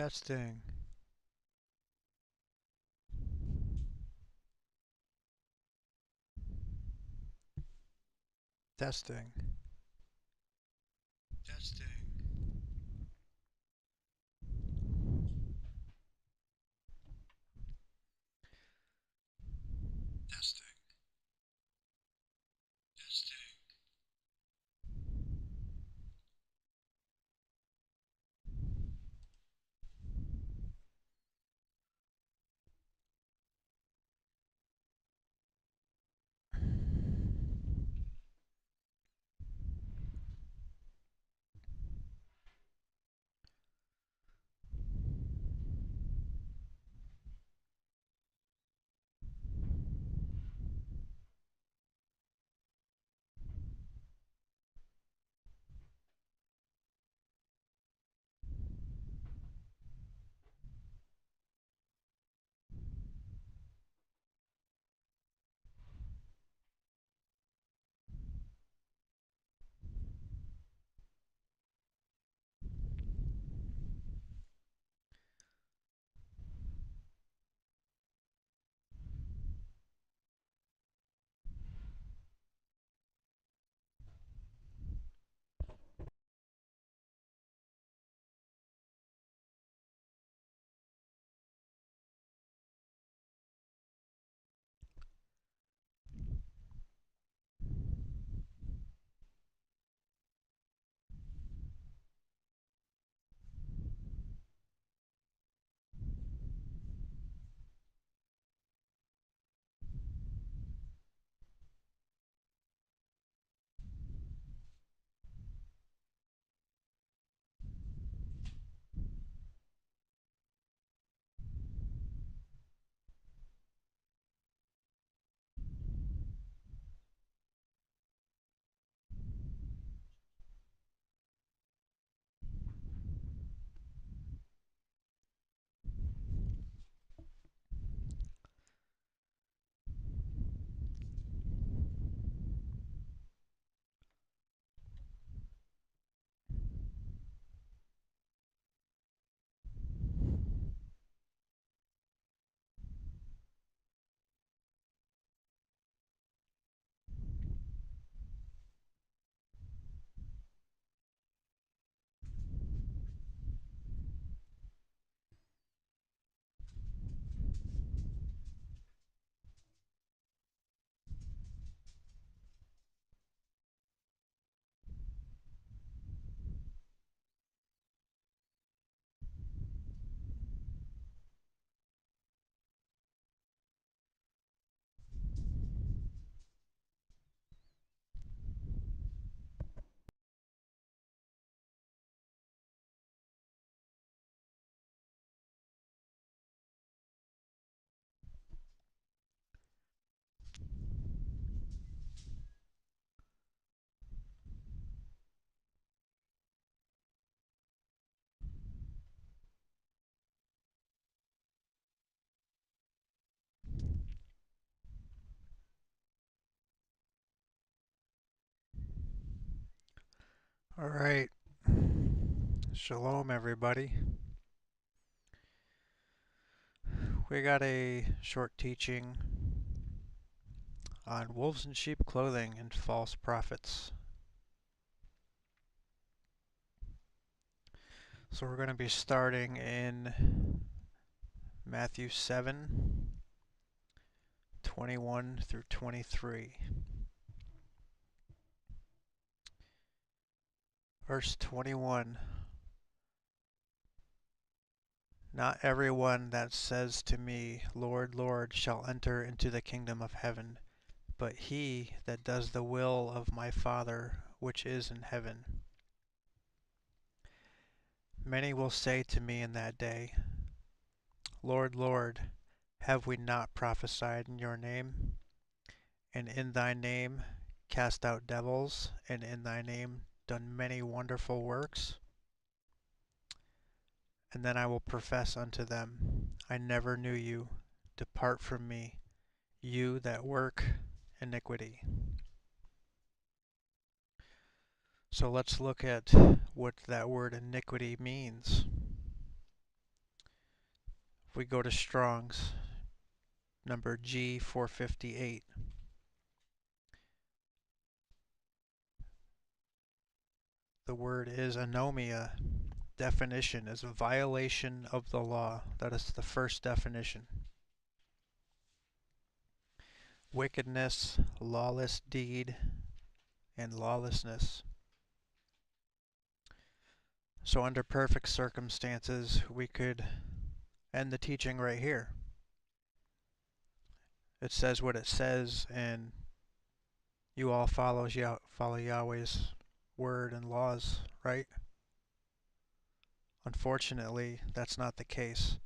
Testing. Testing. Testing. Testing. Testing. All right. Shalom, everybody. We got a short teaching on wolves in sheep clothing and false prophets. So we're going to be starting in Matthew 7:21 through 23. Verse 21. Not everyone that says to me, Lord, Lord, shall enter into the kingdom of heaven, but he that does the will of my Father which is in heaven. Many will say to me in that day, Lord, Lord, have we not prophesied in your name, and in thy name cast out devils, and in thy name done many wonderful works? And then I will profess unto them, I never knew you. Depart from me, you that work iniquity. So let's look at what that word iniquity means. If we go to Strong's, number G458, the word is anomia. Definition is a violation of the law. That is the first definition. Wickedness, lawless deed, and lawlessness. So under perfect circumstances, we could end the teaching right here. It says what it says, and you all follow Yahweh's word and laws, right? Unfortunately, that's not the case.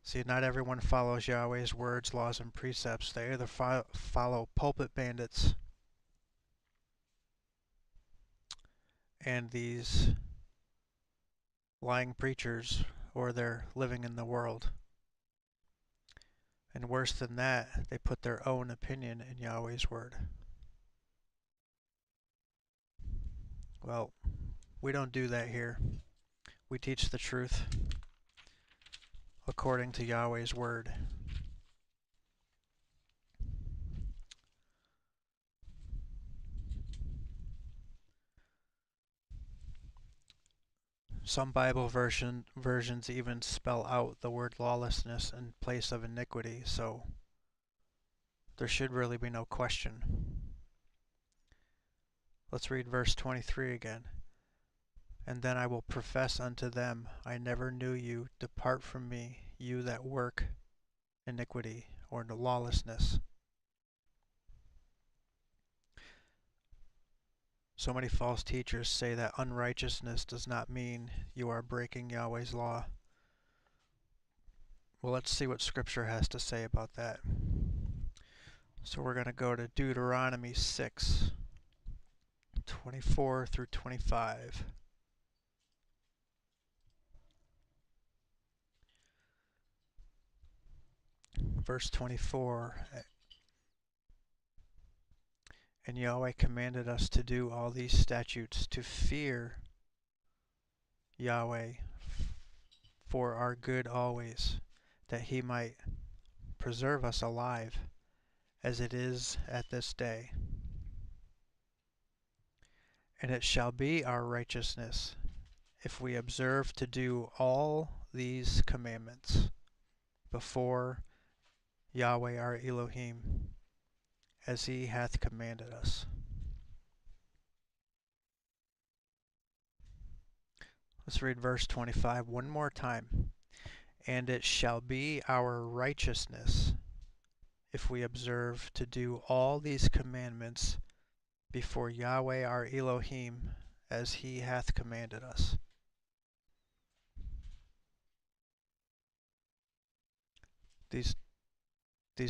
See, not everyone follows Yahweh's words, laws, and precepts. They either follow pulpit bandits and these lying preachers, or they're living in the world. And worse than that, they put their own opinion in Yahweh's word. Well, we don't do that here. We teach the truth according to Yahweh's word. Some Bible versions even spell out the word lawlessness in place of iniquity, so there should really be no question. Let's read verse 23 again. And then I will profess unto them, I never knew you. Depart from me, you that work iniquity or lawlessness. So many false teachers say that unrighteousness does not mean you are breaking Yahweh's law. Well, let's see what Scripture has to say about that. So we're going to go to Deuteronomy 6, 24 through 25. Verse 24. And Yahweh commanded us to do all these statutes, to fear Yahweh for our good always, that he might preserve us alive, as it is at this day. And it shall be our righteousness, if we observe to do all these commandments before Yahweh our Elohim, as he hath commanded us. Let's read verse 25 one more time. And it shall be our righteousness, if we observe to do all these commandments before Yahweh our Elohim, as he hath commanded us. These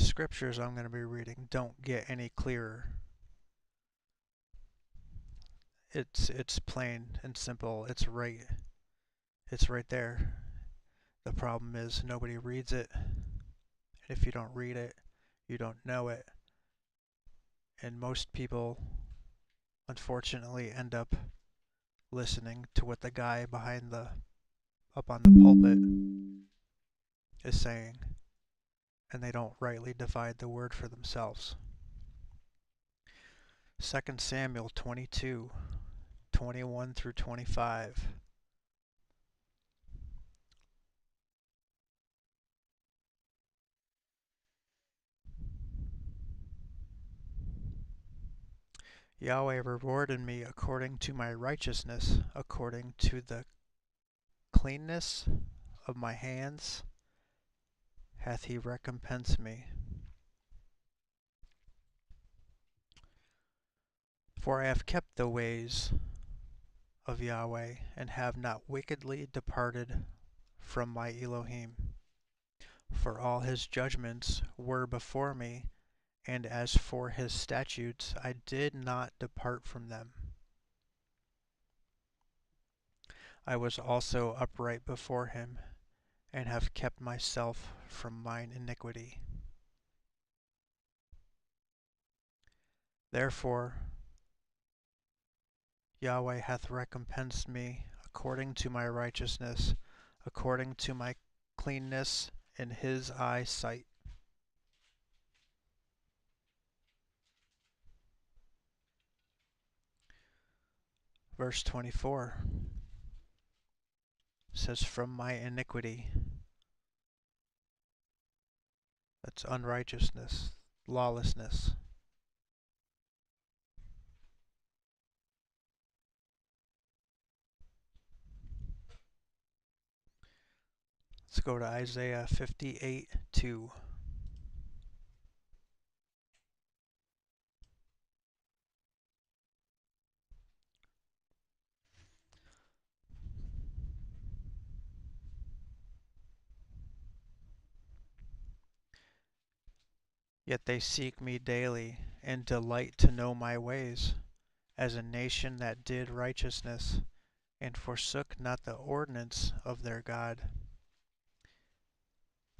scriptures I'm going to be reading don't get any clearer. It's plain and simple. It's right there. The problem is nobody reads it. And if you don't read it, you don't know it. And most people unfortunately end up listening to what the guy up on the pulpit is saying, and they don't rightly divide the word for themselves. 2 Samuel 22, 21 through 25. Yahweh rewarded me according to my righteousness, according to the cleanness of my hands hath he recompensed me. For I have kept the ways of Yahweh, and have not wickedly departed from my Elohim. For all his judgments were before me, and as for his statutes, I did not depart from them. I was also upright before him, and have kept myself from mine iniquity. Therefore Yahweh hath recompensed me according to my righteousness, according to my cleanness in his eyesight. Verse 24 says, from my iniquity, that's unrighteousness, lawlessness. Let's go to Isaiah 58:2. Yet they seek me daily, and delight to know my ways, as a nation that did righteousness, and forsook not the ordinance of their God.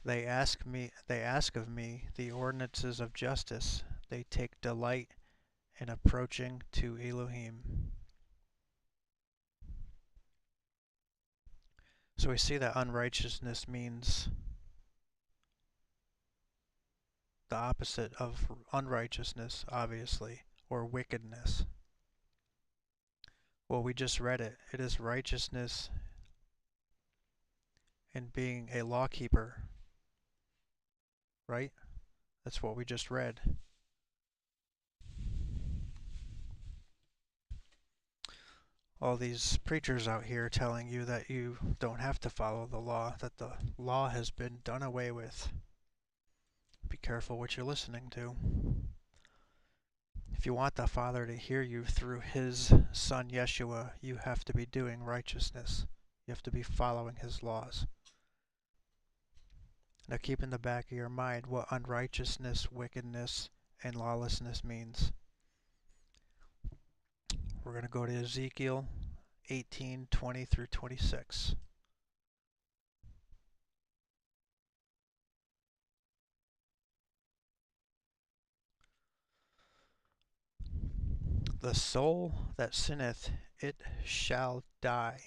They ask of me the ordinances of justice. They take delight in approaching to Elohim. So we see that unrighteousness means the opposite of unrighteousness, obviously, or wickedness. Well, we just read it. It is righteousness in being a lawkeeper, right? That's what we just read. All these preachers out here telling you that you don't have to follow the law, that the law has been done away with. Be careful what you're listening to. If you want the Father to hear you through his Son Yeshua, you have to be doing righteousness. You have to be following his laws. Now keep in the back of your mind what unrighteousness, wickedness, and lawlessness means. We're going to go to Ezekiel 18:20 through 26. The soul that sinneth, it shall die.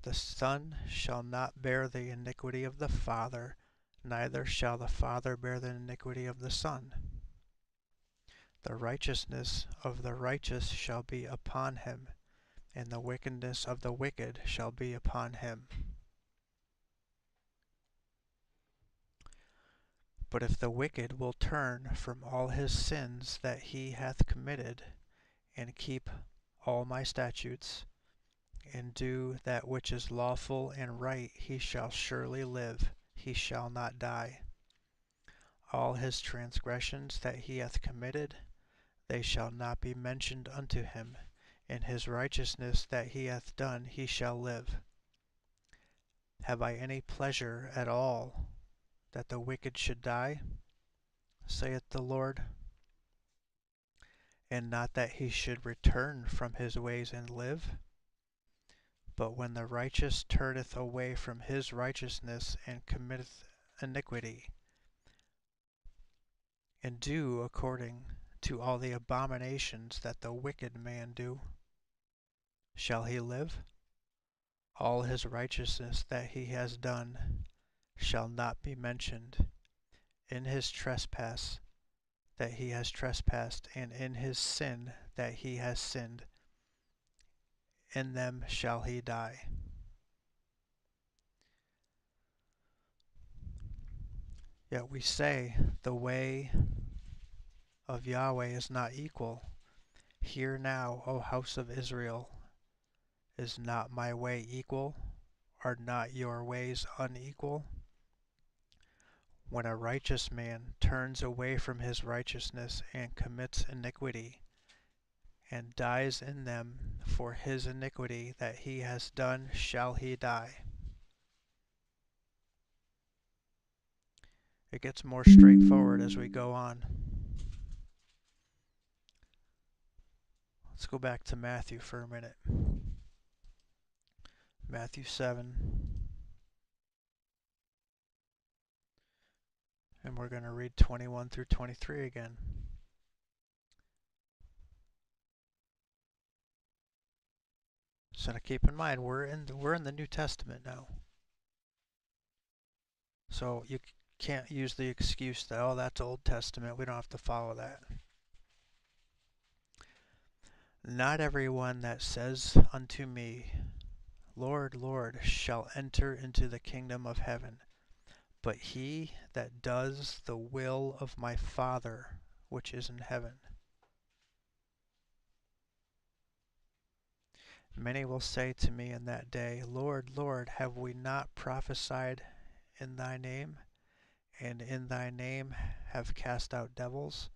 The son shall not bear the iniquity of the father, neither shall the father bear the iniquity of the son. The righteousness of the righteous shall be upon him, and the wickedness of the wicked shall be upon him. But if the wicked will turn from all his sins that he hath committed, and keep all my statutes, and do that which is lawful and right, he shall surely live, he shall not die. All his transgressions that he hath committed, they shall not be mentioned unto him. In his righteousness that he hath done, he shall live. Have I any pleasure at all that the wicked should die, saith the Lord, and not that he should return from his ways and live? But when the righteous turneth away from his righteousness and committeth iniquity, and do according to all the abominations that the wicked man do, shall he live? All his righteousness that he has done shall not be mentioned. In his trespass that he has trespassed, and in his sin that he has sinned, in them shall he die. Yet we say, the way of Yahweh is not equal. Hear now, O house of Israel, is not my way equal? Are not your ways unequal? When a righteous man turns away from his righteousness and commits iniquity, and dies in them, for his iniquity that he has done shall he die. It gets more straightforward as we go on. Let's go back to Matthew for a minute. Matthew 7. And we're going to read 21 through 23 again. So to keep in mind, we're in the New Testament now. So you can't use the excuse that, oh, that's Old Testament, we don't have to follow that. Not everyone that says unto me, Lord, Lord, shall enter into the kingdom of heaven, but he that does the will of my Father which is in heaven. Many will say to me in that day, Lord, Lord, have we not prophesied in thy name, and in thy name have cast out devils,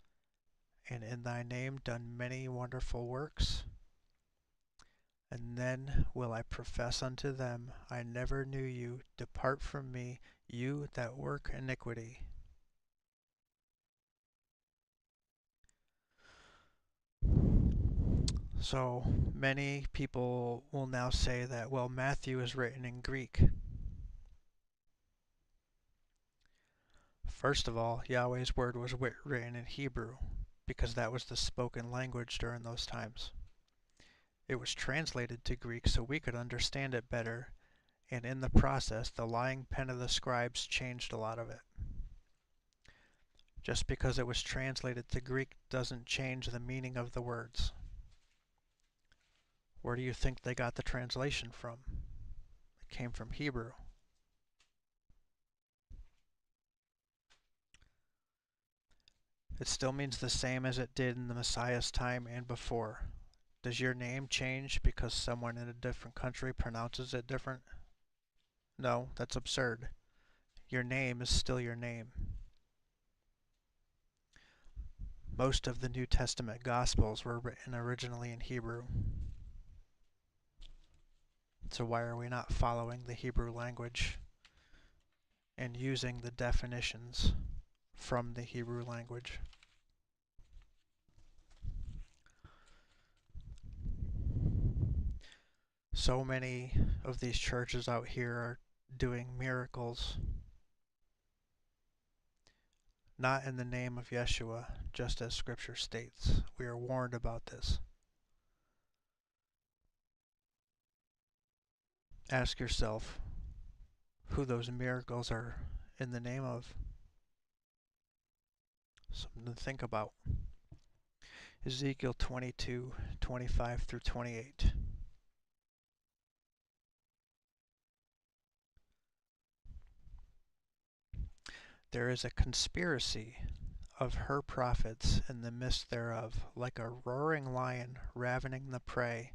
and in thy name done many wonderful works? And then will I profess unto them, I never knew you, depart from me, you that work iniquity. So many people will now say that, well, Matthew is written in Greek. First of all, Yahweh's word was written in Hebrew, because that was the spoken language during those times. It was translated to Greek so we could understand it better, and in the process, the lying pen of the scribes changed a lot of it. Just because it was translated to Greek doesn't change the meaning of the words. Where do you think they got the translation from? It came from Hebrew. It still means the same as it did in the Messiah's time and before. Does your name change because someone in a different country pronounces it different? No, that's absurd. Your name is still your name. Most of the New Testament Gospels were written originally in Hebrew. So why are we not following the Hebrew language and using the definitions from the Hebrew language? So many of these churches out here are doing miracles, not in the name of Yeshua, just as Scripture states. We are warned about this. Ask yourself who those miracles are in the name of. Something to think about. Ezekiel 22:25 through 28. There is a conspiracy of her prophets in the midst thereof, like a roaring lion ravening the prey.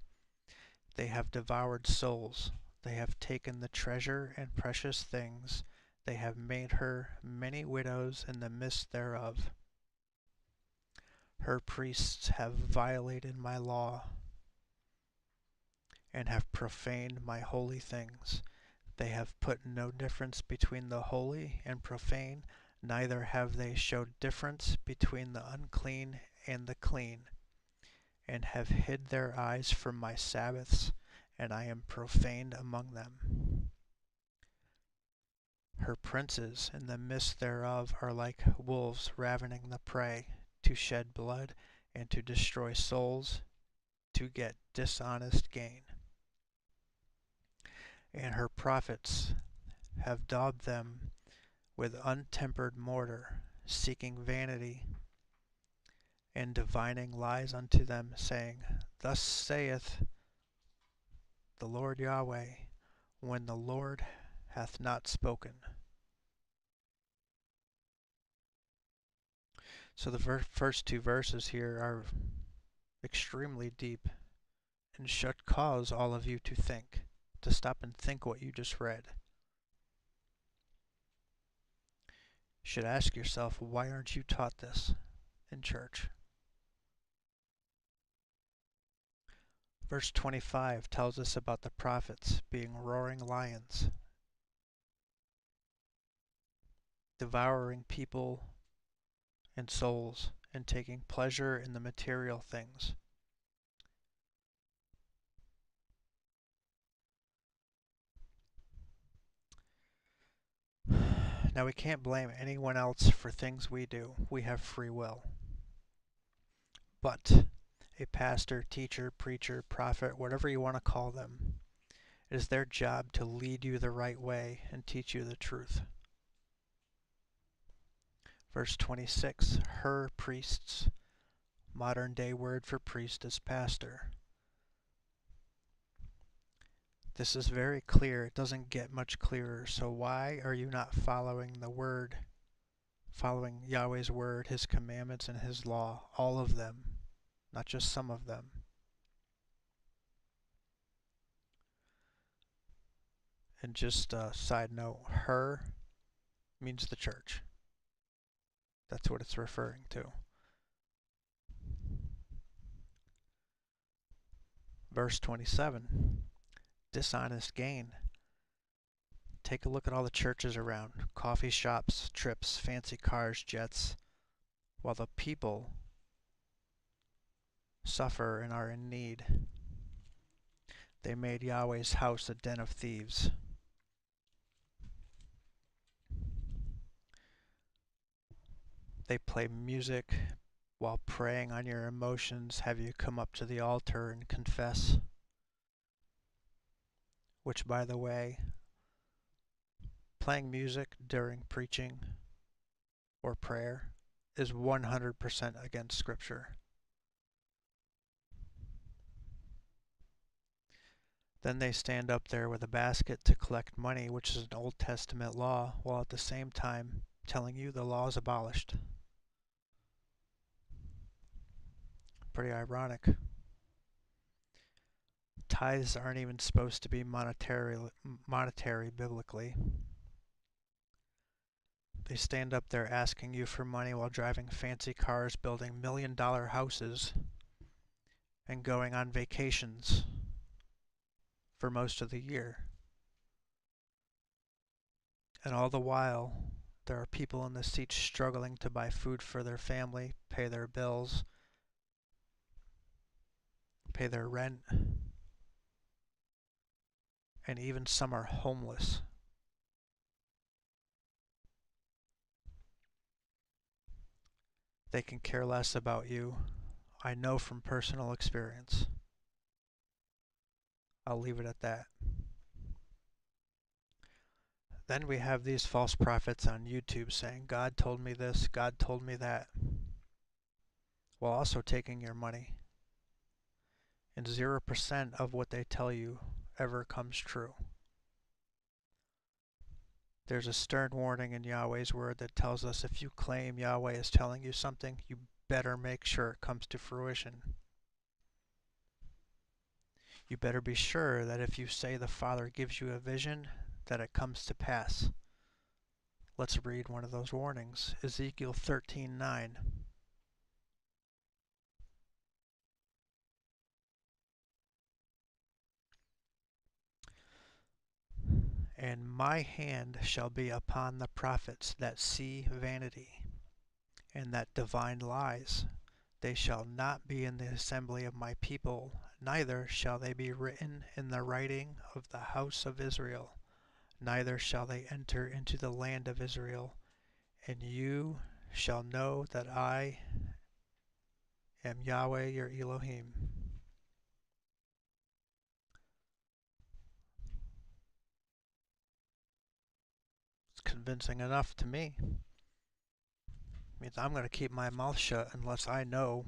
They have devoured souls. They have taken the treasure and precious things. They have made her many widows in the midst thereof. Her priests have violated my law and have profaned my holy things. They have put no difference between the holy and profane, neither have they showed difference between the unclean and the clean, and have hid their eyes from my Sabbaths, and I am profaned among them. Her princes in the midst thereof are like wolves ravening the prey, to shed blood, and to destroy souls, to get dishonest gain. And her prophets have daubed them with untempered mortar, seeking vanity, and divining lies unto them, saying, Thus saith the Lord Yahweh, when the Lord hath not spoken. So the first two verses here are extremely deep and should cause all of you to think, to stop and think what you just read. You should ask yourself, why aren't you taught this in church? Verse 25 tells us about the prophets being roaring lions, devouring people and souls, and taking pleasure in the material things. Now, we can't blame anyone else for things we do. We have free will. But a pastor, teacher, preacher, prophet, whatever you want to call them, it is their job to lead you the right way and teach you the truth. Verse 26, her priests. Modern day word for priest is pastor. This is very clear. It doesn't get much clearer. So why are you not following the word, following Yahweh's word, his commandments, and his law? All of them, not just some of them. And just a side note, her means the church. That's what it's referring to. Verse 27, dishonest gain. Take a look at all the churches around. Coffee shops, trips, fancy cars, jets. While the people suffer and are in need. They made Yahweh's house a den of thieves. They play music while preying on your emotions, have you come up to the altar and confess. Which, by the way, playing music during preaching or prayer is 100% against Scripture. Then they stand up there with a basket to collect money, which is an Old Testament law, while at the same time telling you the law is abolished. Pretty ironic. Tithes aren't even supposed to be monetary biblically. They stand up there asking you for money while driving fancy cars, building million-dollar houses, and going on vacations for most of the year. And all the while, there are people in the seats struggling to buy food for their family, pay their bills, pay their rent, and even some are homeless. They can care less about you. I know from personal experience. I'll leave it at that. Then we have these false prophets on YouTube saying, God told me this, God told me that, while also taking your money. And 0% of what they tell you ever comes true. There's a stern warning in Yahweh's word that tells us if you claim Yahweh is telling you something, you better make sure it comes to fruition. You better be sure that if you say the Father gives you a vision, that it comes to pass. Let's read one of those warnings. Ezekiel 13:9. And my hand shall be upon the prophets that see vanity, and that divine lies. They shall not be in the assembly of my people, neither shall they be written in the writing of the house of Israel, neither shall they enter into the land of Israel. And you shall know that I am Yahweh your Elohim. It's convincing enough to me. It means I'm going to keep my mouth shut unless I know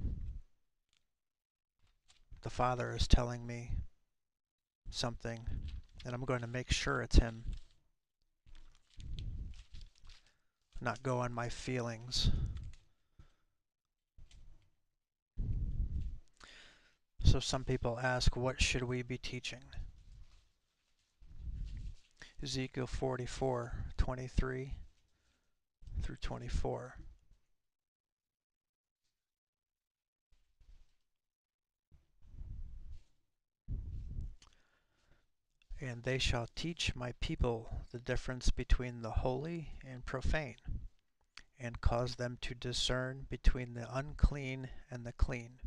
the Father is telling me something, and I'm going to make sure it's him. Not go on my feelings. So some people ask, what should we be teaching? Ezekiel 44:23 through 24. And they shall teach my people the difference between the holy and profane, and cause them to discern between the unclean and the clean.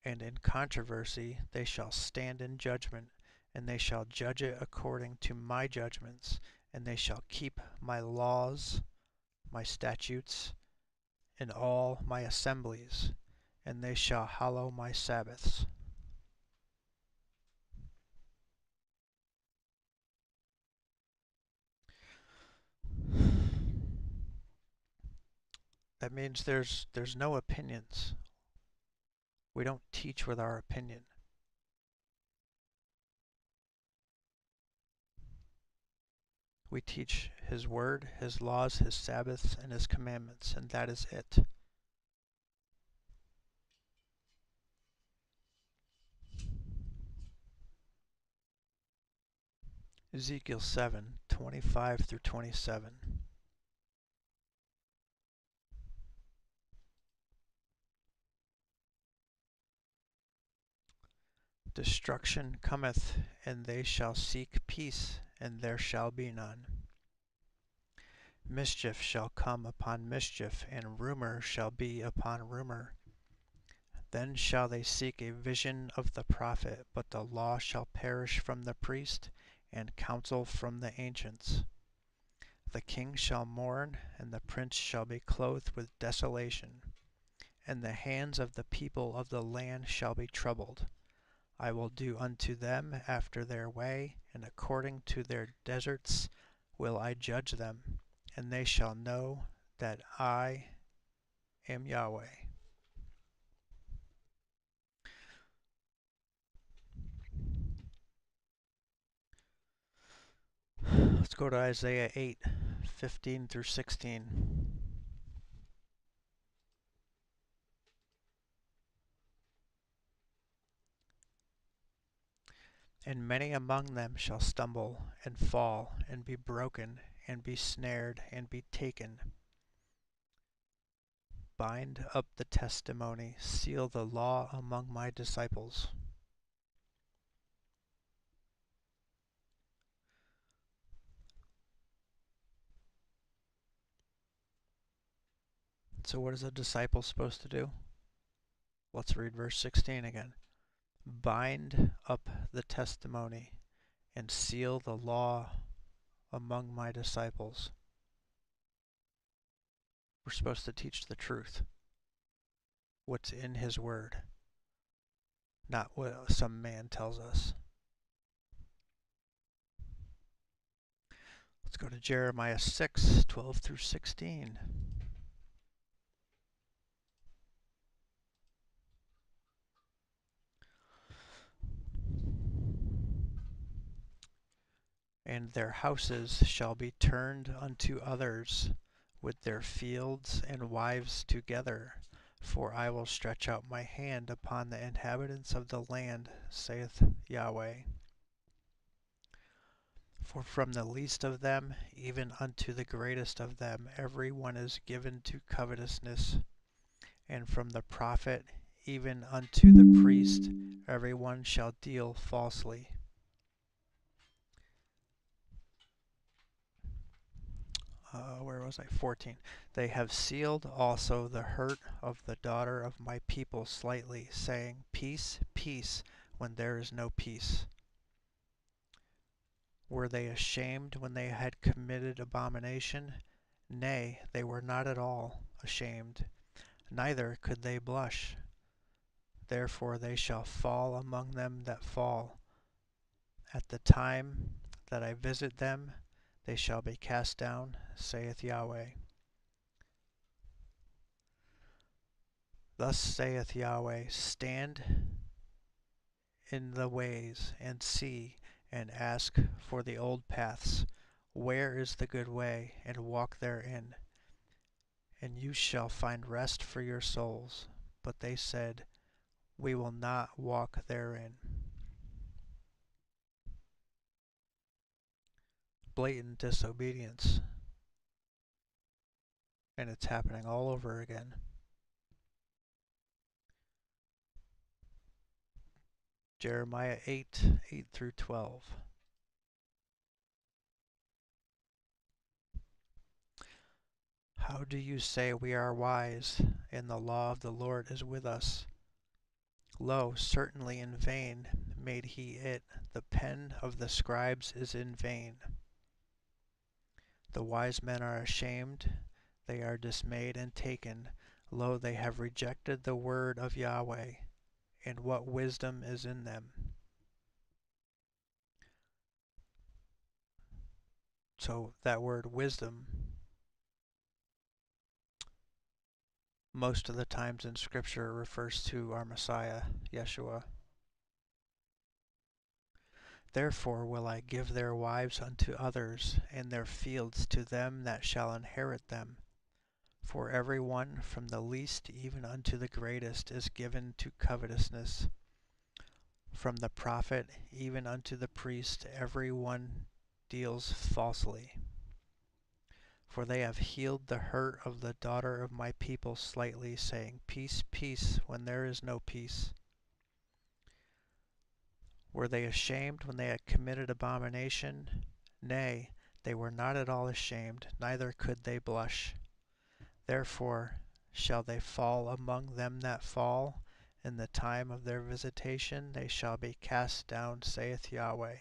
And in controversy they shall stand in judgment, and they shall judge it according to my judgments, and they shall keep my laws, my statutes, in all my assemblies, and they shall hallow my Sabbaths. That means there's no opinions. We don't teach with our opinion. We teach His Word, His laws, His Sabbaths, and His commandments, and that is it. Ezekiel 7:25 through 27. Destruction cometh, and they shall seek peace, and there shall be none. Mischief shall come upon mischief, and rumor shall be upon rumor. Then shall they seek a vision of the prophet, but the law shall perish from the priest, and counsel from the ancients. The king shall mourn, and the prince shall be clothed with desolation, and the hands of the people of the land shall be troubled. I will do unto them after their way, and according to their deserts will I judge them, and they shall know that I am Yahweh. Let's go to Isaiah 8:15 through 16. And many among them shall stumble, and fall, and be broken, and be snared, and be taken. Bind up the testimony, seal the law among my disciples. So what is a disciple supposed to do? Let's read verse 16 again. Bind up the testimony, and seal the law among my disciples. We're supposed to teach the truth, what's in His Word, not what some man tells us. Let's go to Jeremiah 6:12 through 16. And their houses shall be turned unto others, with their fields and wives together. For I will stretch out my hand upon the inhabitants of the land, saith Yahweh. For from the least of them even unto the greatest of them every one is given to covetousness, and from the prophet even unto the priest every one shall deal falsely. Where was I? 14. They have sealed also the hurt of the daughter of my people slightly, saying, Peace, peace, when there is no peace. Were they ashamed when they had committed abomination? Nay, they were not at all ashamed, neither could they blush. Therefore they shall fall among them that fall. At the time that I visit them, they shall be cast down, saith Yahweh. Thus saith Yahweh, stand in the ways, and see, and ask for the old paths, where is the good way, and walk therein, and you shall find rest for your souls. But they said, we will not walk therein. Blatant disobedience, and it's happening all over again. Jeremiah 8:8 through 12. How do you say we are wise, and the law of the Lord is with us? Lo, certainly in vain made he it, the pen of the scribes is in vain. The wise men are ashamed, they are dismayed and taken. Lo, they have rejected the word of Yahweh, and what wisdom is in them? So that word wisdom most of the times in Scripture refers to our Messiah, Yeshua. Therefore will I give their wives unto others, and their fields to them that shall inherit them. For every one, from the least even unto the greatest, is given to covetousness. From the prophet even unto the priest every one deals falsely. For they have healed the hurt of the daughter of my people slightly, saying, Peace, peace, when there is no peace. Were they ashamed when they had committed abomination? Nay, they were not at all ashamed, neither could they blush. Therefore shall they fall among them that fall. In the time of their visitation they shall be cast down, saith Yahweh.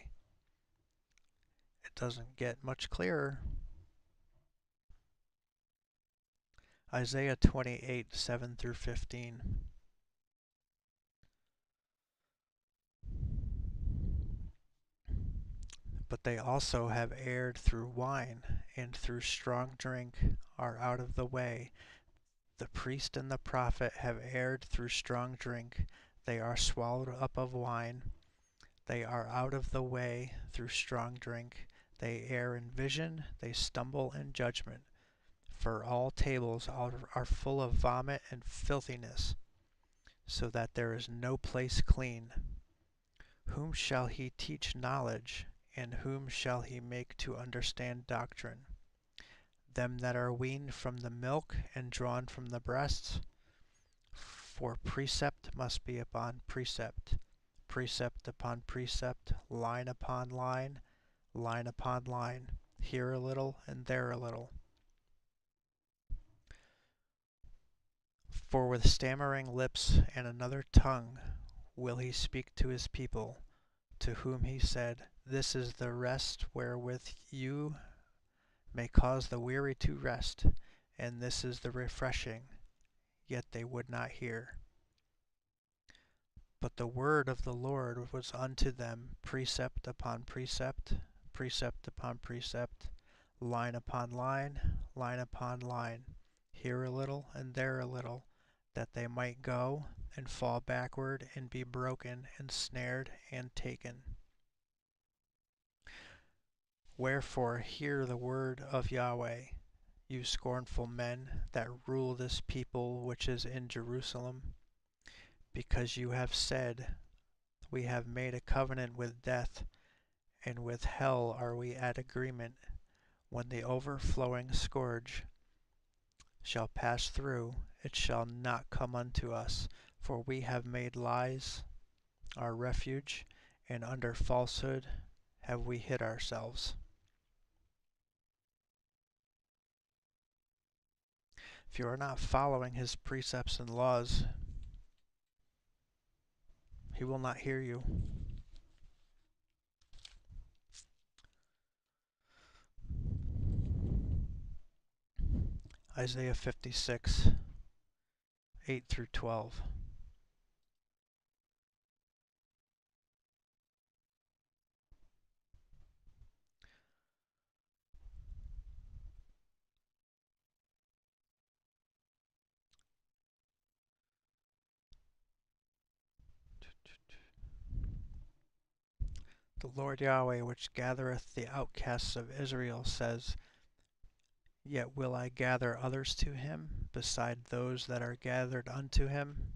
It doesn't get much clearer. Isaiah 28, 7 through 15. But they also have erred through wine, and through strong drink are out of the way. The priest and the prophet have erred through strong drink. They are swallowed up of wine. They are out of the way through strong drink. They err in vision. They stumble in judgment. For all tables are full of vomit and filthiness, so that there is no place clean. Whom shall he teach knowledge, and whom shall he make to understand doctrine? Them that are weaned from the milk and drawn from the breasts? For precept must be upon precept, precept upon precept, line upon line, line upon line, here a little and there a little. For with stammering lips and another tongue will he speak to his people, to whom he said, This is the rest wherewith you may cause the weary to rest, and this is the refreshing. Yet they would not hear. But the word of the Lord was unto them precept upon precept, precept upon precept, line upon line, line upon line, here a little and there a little, that they might go and fall backward and be broken and snared and taken. Wherefore hear the word of Yahweh, you scornful men that rule this people which is in Jerusalem, because you have said, We have made a covenant with death, and with hell are we at agreement. When the overflowing scourge shall pass through, it shall not come unto us, for we have made lies our refuge, and under falsehood have we hid ourselves. If you are not following his precepts and laws, he will not hear you. Isaiah 56, 8 through 12. The Lord Yahweh, which gathereth the outcasts of Israel, says, Yet will I gather others to him, beside those that are gathered unto him.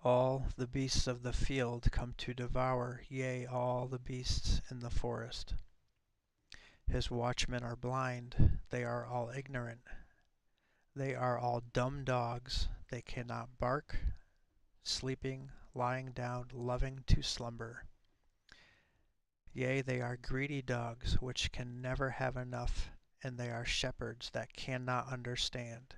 All the beasts of the field come to devour, yea, all the beasts in the forest. His watchmen are blind, they are all ignorant. They are all dumb dogs, they cannot bark, sleeping, lying down, loving to slumber. Yea, they are greedy dogs, which can never have enough, and they are shepherds that cannot understand.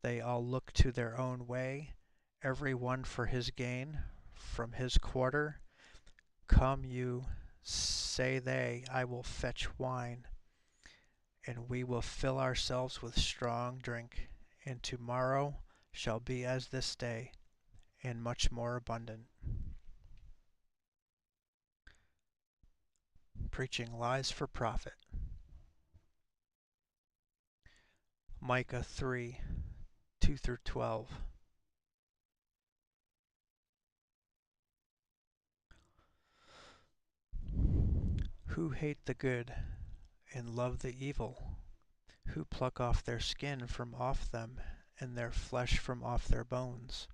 They all look to their own way, every one for his gain, from his quarter. Come you, say they, I will fetch wine, and we will fill ourselves with strong drink, and tomorrow shall be as this day, and much more abundant. Preaching lies for profit. Micah 3, 2 through 12. Who hate the good and love the evil, who pluck off their skin from off them, and their flesh from off their bones,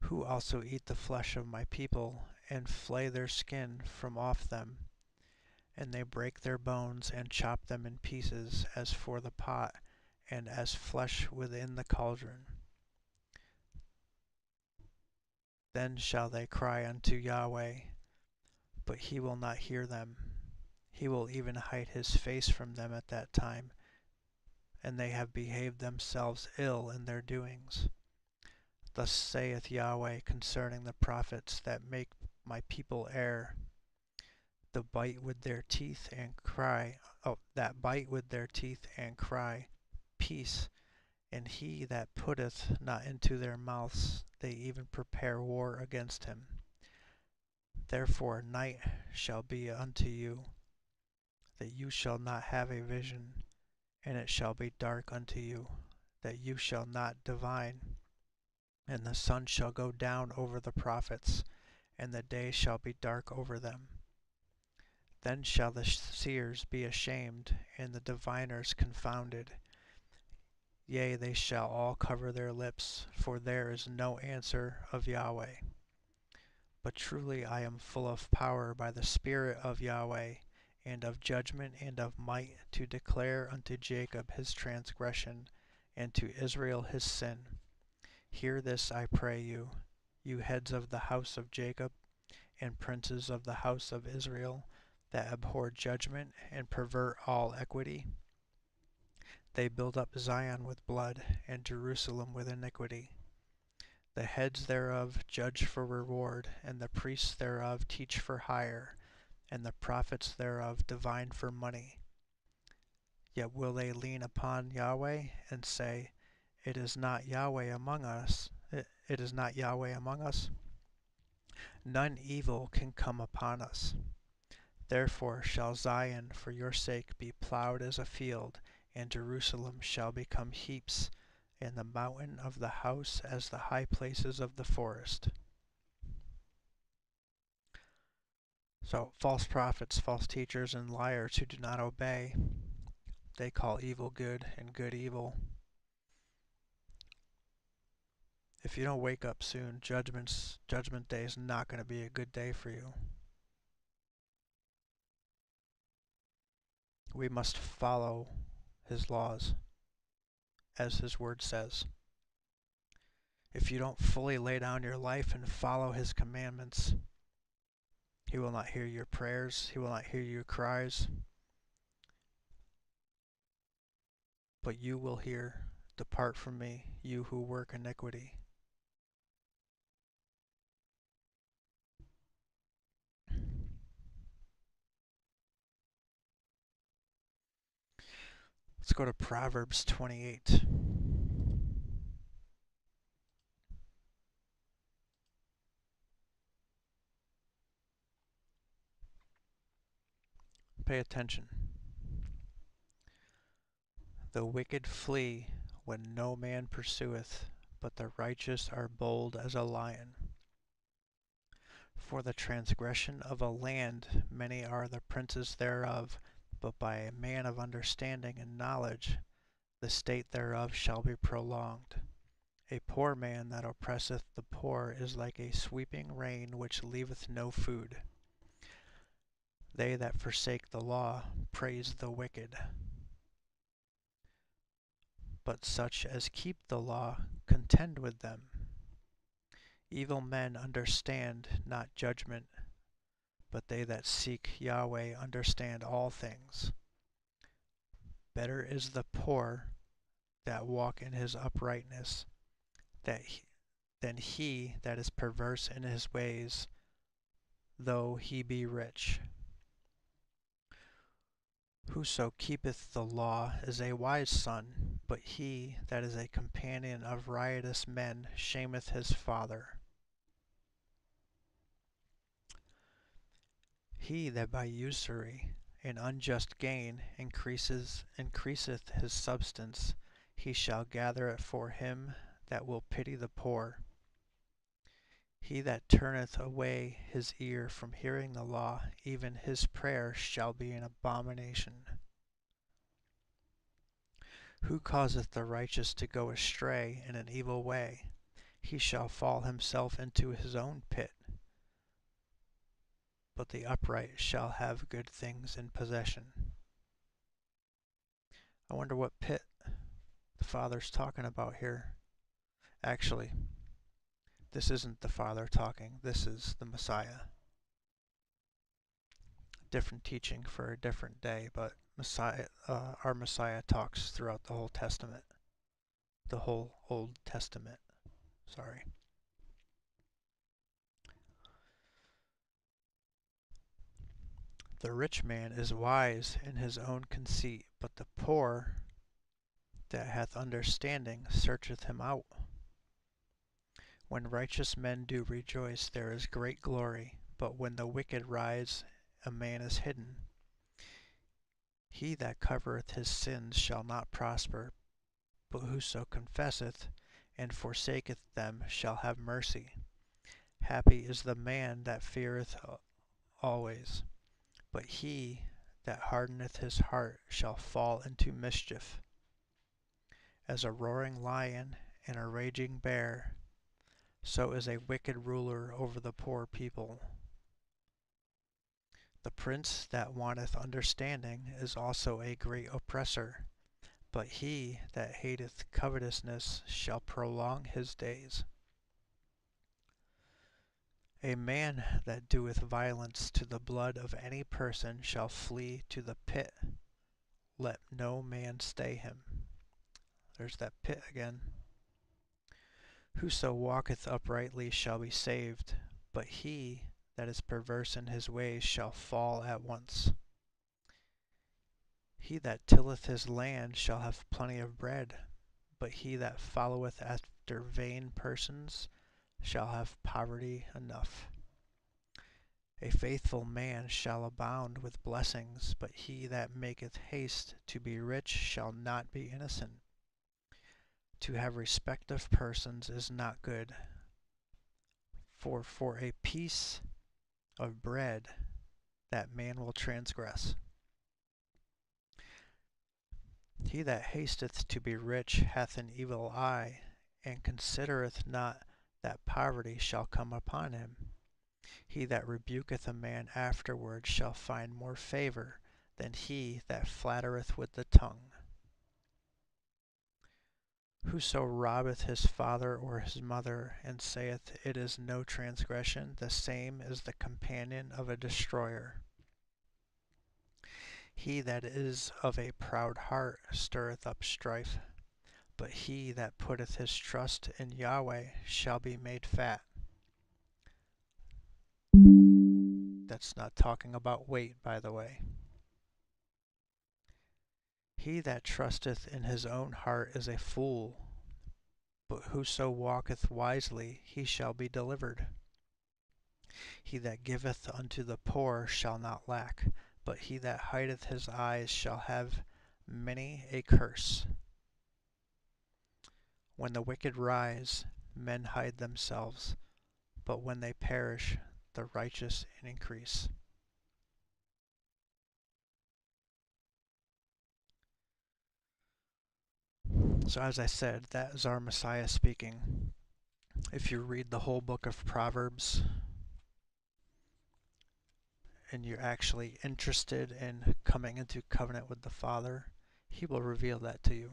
who also eat the flesh of my people, and flay their skin from off them, and they break their bones and chop them in pieces, as for the pot, and as flesh within the cauldron. Then shall they cry unto Yahweh, but he will not hear them. He will even hide his face from them at that time, and they have behaved themselves ill in their doings. Thus saith Yahweh concerning the prophets that make my people err, that bite with their teeth and cry, peace, and he that putteth not into their mouths, they even prepare war against him. Therefore night shall be unto you, that you shall not have a vision, and it shall be dark unto you, that you shall not divine. And the sun shall go down over the prophets, and the day shall be dark over them. Then shall the seers be ashamed, and the diviners confounded. Yea, they shall all cover their lips, for there is no answer of Yahweh. But truly I am full of power by the Spirit of Yahweh, and of judgment and of might, to declare unto Jacob his transgression, and to Israel his sin. Hear this, I pray you, you heads of the house of Jacob, and princes of the house of Israel, that abhor judgment and pervert all equity. They build up Zion with blood, and Jerusalem with iniquity. The heads thereof judge for reward, and the priests thereof teach for hire, and the prophets thereof divine for money. Yet will they lean upon Yahweh, and say, It is not Yahweh among us. It is not Yahweh among us. None evil can come upon us. Therefore shall Zion for your sake be plowed as a field, and Jerusalem shall become heaps, and the mountain of the house as the high places of the forest. So false prophets, false teachers, and liars who do not obey, they call evil good and good evil. If you don't wake up soon, Judgment Day is not going to be a good day for you. We must follow his laws, as his word says. If you don't fully lay down your life and follow his commandments, he will not hear your prayers, he will not hear your cries, but you will hear, Depart from me, you who work iniquity. Let's go to Proverbs 28. Pay attention. The wicked flee when no man pursueth, but the righteous are bold as a lion. For the transgression of a land many are the princes thereof, but by a man of understanding and knowledge the state thereof shall be prolonged. A poor man that oppresseth the poor is like a sweeping rain which leaveth no food. They that forsake the law praise the wicked, but such as keep the law contend with them. Evil men understand not judgment, but they that seek Yahweh understand all things. Better is the poor that walk in his uprightness, than he that is perverse in his ways, though he be rich. Whoso keepeth the law is a wise son, but he that is a companion of riotous men shameth his father. He that by usury An unjust gain increaseth his substance. He shall gather it for him that will pity the poor. He that turneth away his ear from hearing the law, even his prayer shall be an abomination. Who causeth the righteous to go astray in an evil way? He shall fall himself into his own pit. But the upright shall have good things in possession. I wonder what pit the Father's talking about here. Actually, this isn't the Father talking, this is the Messiah. Different teaching for a different day, but our Messiah talks throughout the whole Testament. The whole Old Testament. Sorry. The rich man is wise in his own conceit, but the poor that hath understanding searcheth him out. When righteous men do rejoice, there is great glory, but when the wicked rise, a man is hidden. He that covereth his sins shall not prosper, but whoso confesseth and forsaketh them shall have mercy. Happy is the man that feareth always, but he that hardeneth his heart shall fall into mischief. As a roaring lion and a raging bear, so is a wicked ruler over the poor people. The prince that wanteth understanding is also a great oppressor, but he that hateth covetousness shall prolong his days. A man that doeth violence to the blood of any person shall flee to the pit. Let no man stay him. There's that pit again. Whoso walketh uprightly shall be saved, but he that is perverse in his ways shall fall at once. He that tilleth his land shall have plenty of bread, but he that followeth after vain persons shall have poverty enough. A faithful man shall abound with blessings, but he that maketh haste to be rich shall not be innocent. To have respect of persons is not good, for a piece of bread that man will transgress. He that hasteth to be rich hath an evil eye, and considereth not that poverty shall come upon him. He that rebuketh a man afterward shall find more favor than he that flattereth with the tongue. Whoso robbeth his father or his mother, and saith, It is no transgression, the same is the companion of a destroyer. He that is of a proud heart stirreth up strife, but he that putteth his trust in Yahweh shall be made fat. That's not talking about weight, by the way. He that trusteth in his own heart is a fool, but whoso walketh wisely, he shall be delivered. He that giveth unto the poor shall not lack, but he that hideth his eyes shall have many a curse. When the wicked rise, men hide themselves, but when they perish, the righteous increase. So as I said, that is our Messiah speaking. If you read the whole book of Proverbs, and you're actually interested in coming into covenant with the Father, He will reveal that to you.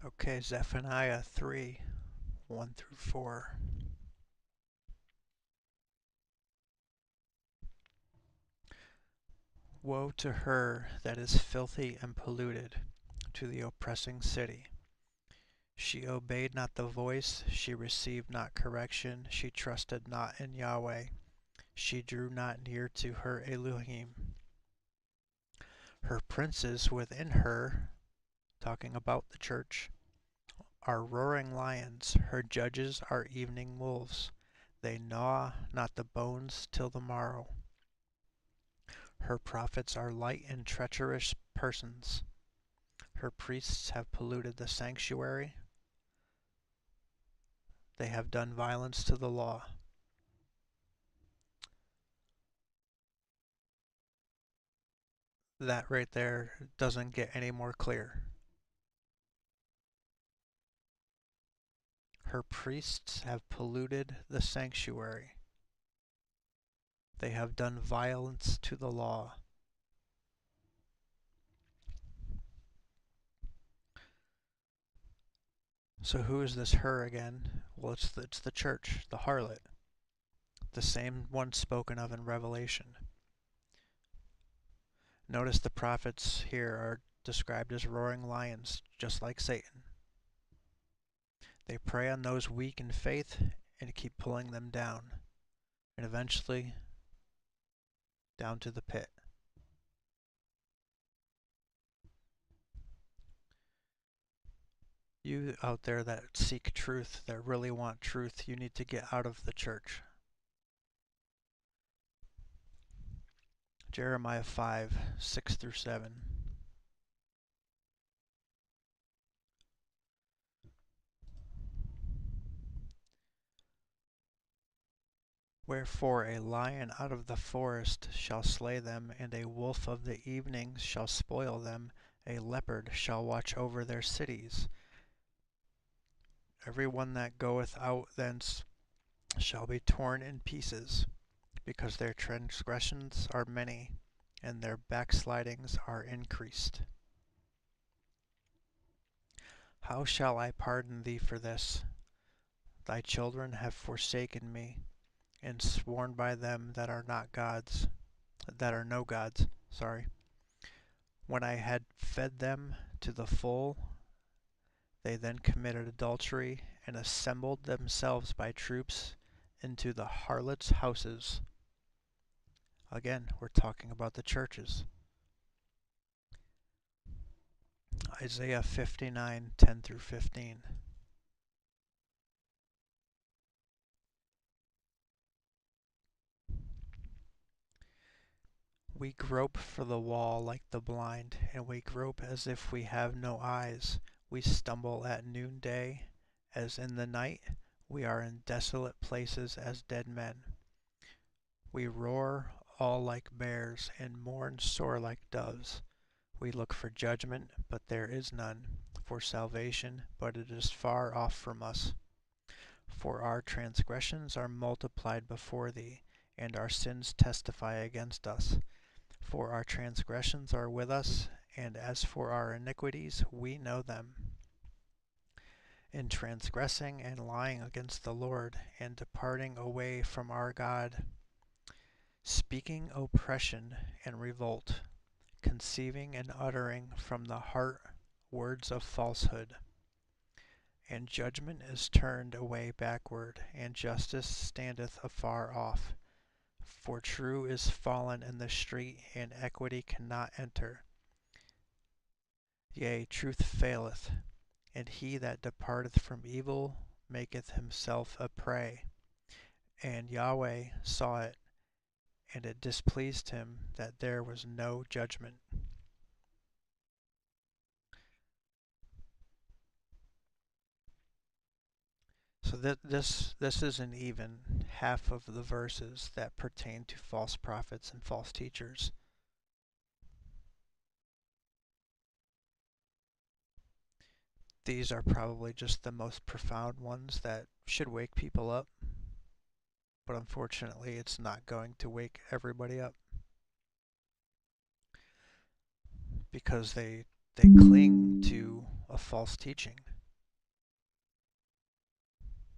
Okay, Zephaniah 3, 1 through 4. Woe to her that is filthy and polluted, to the oppressing city. She obeyed not the voice, she received not correction, she trusted not in Yahweh. She drew not near to her Elohim. Her princes within her, talking about the church, are roaring lions. Her judges are evening wolves. They gnaw not the bones till the morrow. Her prophets are light and treacherous persons. Her priests have polluted the sanctuary. They have done violence to the law. That right there doesn't get any more clear. Her priests have polluted the sanctuary. They have done violence to the law. So who is this her again? Well, it's the church, the harlot, the same one spoken of in Revelation. Notice the prophets here are described as roaring lions, just like Satan. They prey on those weak in faith and keep pulling them down, and eventually down to the pit. You out there that seek truth, that really want truth, you need to get out of the church. Jeremiah 5, 6 through 7. Wherefore a lion out of the forest shall slay them, and a wolf of the evening shall spoil them. A leopard shall watch over their cities. Every one that goeth out thence shall be torn in pieces, because their transgressions are many, and their backslidings are increased. How shall I pardon thee for this? Thy children have forsaken me, and sworn by them that are not gods, that are no gods, When I had fed them to the full, they then committed adultery, and assembled themselves by troops into the harlots' houses. Again, we're talking about the churches. Isaiah 59, 10 through 15. We grope for the wall like the blind, and we grope as if we have no eyes. We stumble at noonday as in the night. We are in desolate places as dead men. We roar all like bears, and mourn sore like doves. We look for judgment, but there is none; for salvation, but it is far off from us. For our transgressions are multiplied before thee, and our sins testify against us. For our transgressions are with us, and as for our iniquities, we know them. In transgressing and lying against the Lord, and departing away from our God, speaking oppression and revolt, conceiving and uttering from the heart words of falsehood. And judgment is turned away backward, and justice standeth afar off. For true is fallen in the street, and equity cannot enter. Yea, truth faileth, and he that departeth from evil maketh himself a prey. And Yahweh saw it, and it displeased him that there was no judgment. So this isn't even half of the verses that pertain to false prophets and false teachers. These are probably just the most profound ones that should wake people up, but unfortunately it's not going to wake everybody up, because they cling to a false teaching.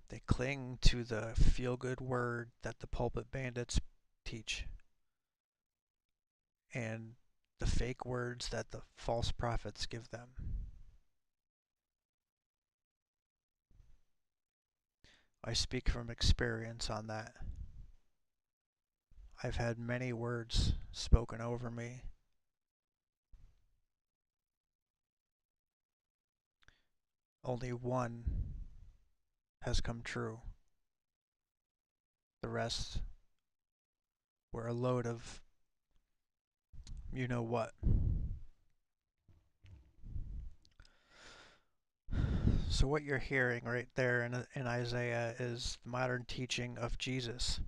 They cling to the feel-good word that the pulpit bandits teach, and the fake words that the false prophets give them. I speak from experience on that. I've had many words spoken over me. Only one has come true. The rest were a load of you know what. So what you're hearing right there in Isaiah is the modern teaching of Jesus.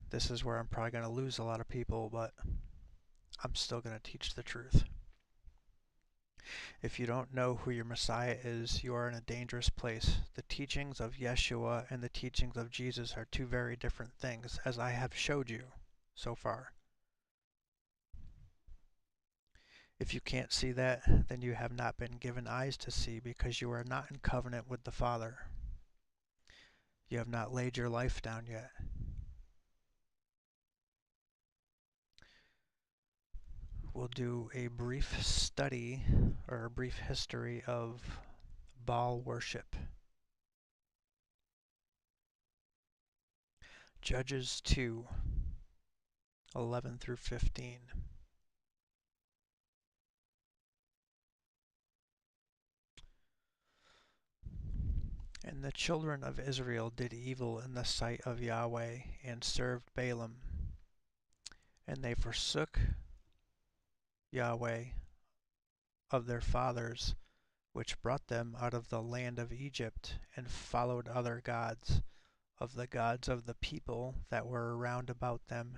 This is where I'm probably going to lose a lot of people, but I'm still going to teach the truth. If you don't know who your Messiah is, you are in a dangerous place. The teachings of Yeshua and the teachings of Jesus are two very different things, as I have showed you so far. If you can't see that, then you have not been given eyes to see, because you are not in covenant with the Father. You have not laid your life down yet. We'll do a brief study or a brief history of Baal worship. Judges 2:11 through 15. And the children of Israel did evil in the sight of Yahweh, and served Baalim. And they forsook Yahweh of their fathers, which brought them out of the land of Egypt, and followed other gods, of the gods of the people that were round about them,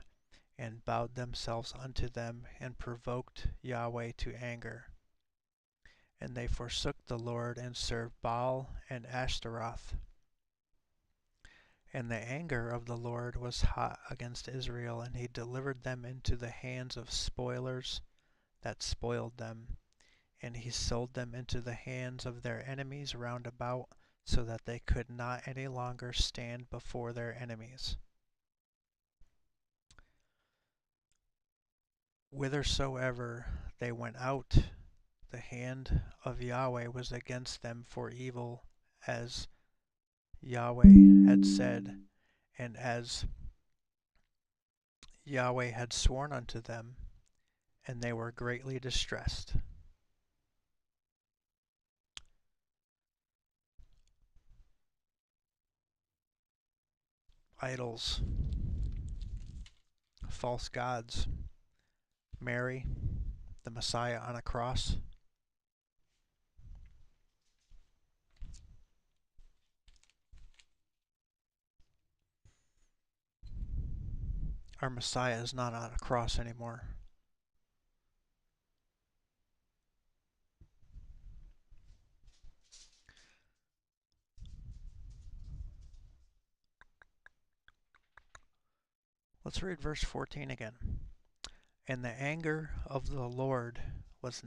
and bowed themselves unto them, and provoked Yahweh to anger. And they forsook the Lord, and served Baal and Ashtaroth. And the anger of the Lord was hot against Israel, and he delivered them into the hands of spoilers that spoiled them. And he sold them into the hands of their enemies round about, so that they could not any longer stand before their enemies. Whithersoever they went out, the hand of Yahweh was against them for evil, as Yahweh had said, and as Yahweh had sworn unto them, and they were greatly distressed. Idols, false gods, Mary, the Messiah on a cross. Our Messiah is not on a cross anymore. Let's read verse 14 again. And the anger of the Lord was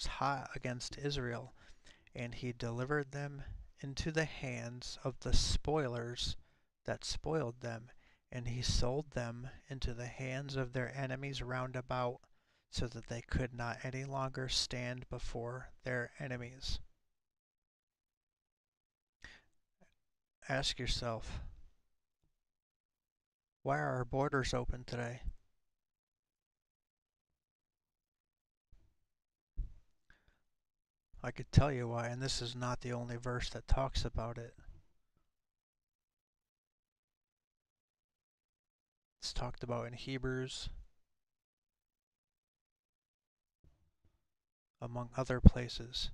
hot against Israel, and he delivered them into the hands of the spoilers that spoiled them, and he sold them into the hands of their enemies round about, so that they could not any longer stand before their enemies. Ask yourself, why are our borders open today? I could tell you why, and this is not the only verse that talks about it. It's talked about in Hebrews, among other places.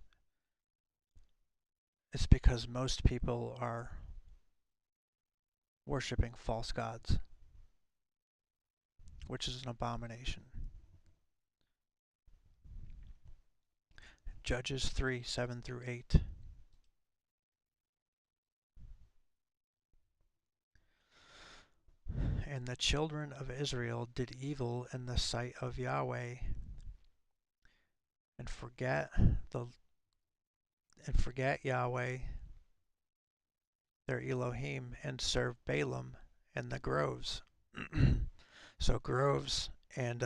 It's because most people are worshiping false gods, which is an abomination. Judges 3:7 through 8. And the children of Israel did evil in the sight of Yahweh, and forget Yahweh their Elohim, and served Baalim and the groves. So groves and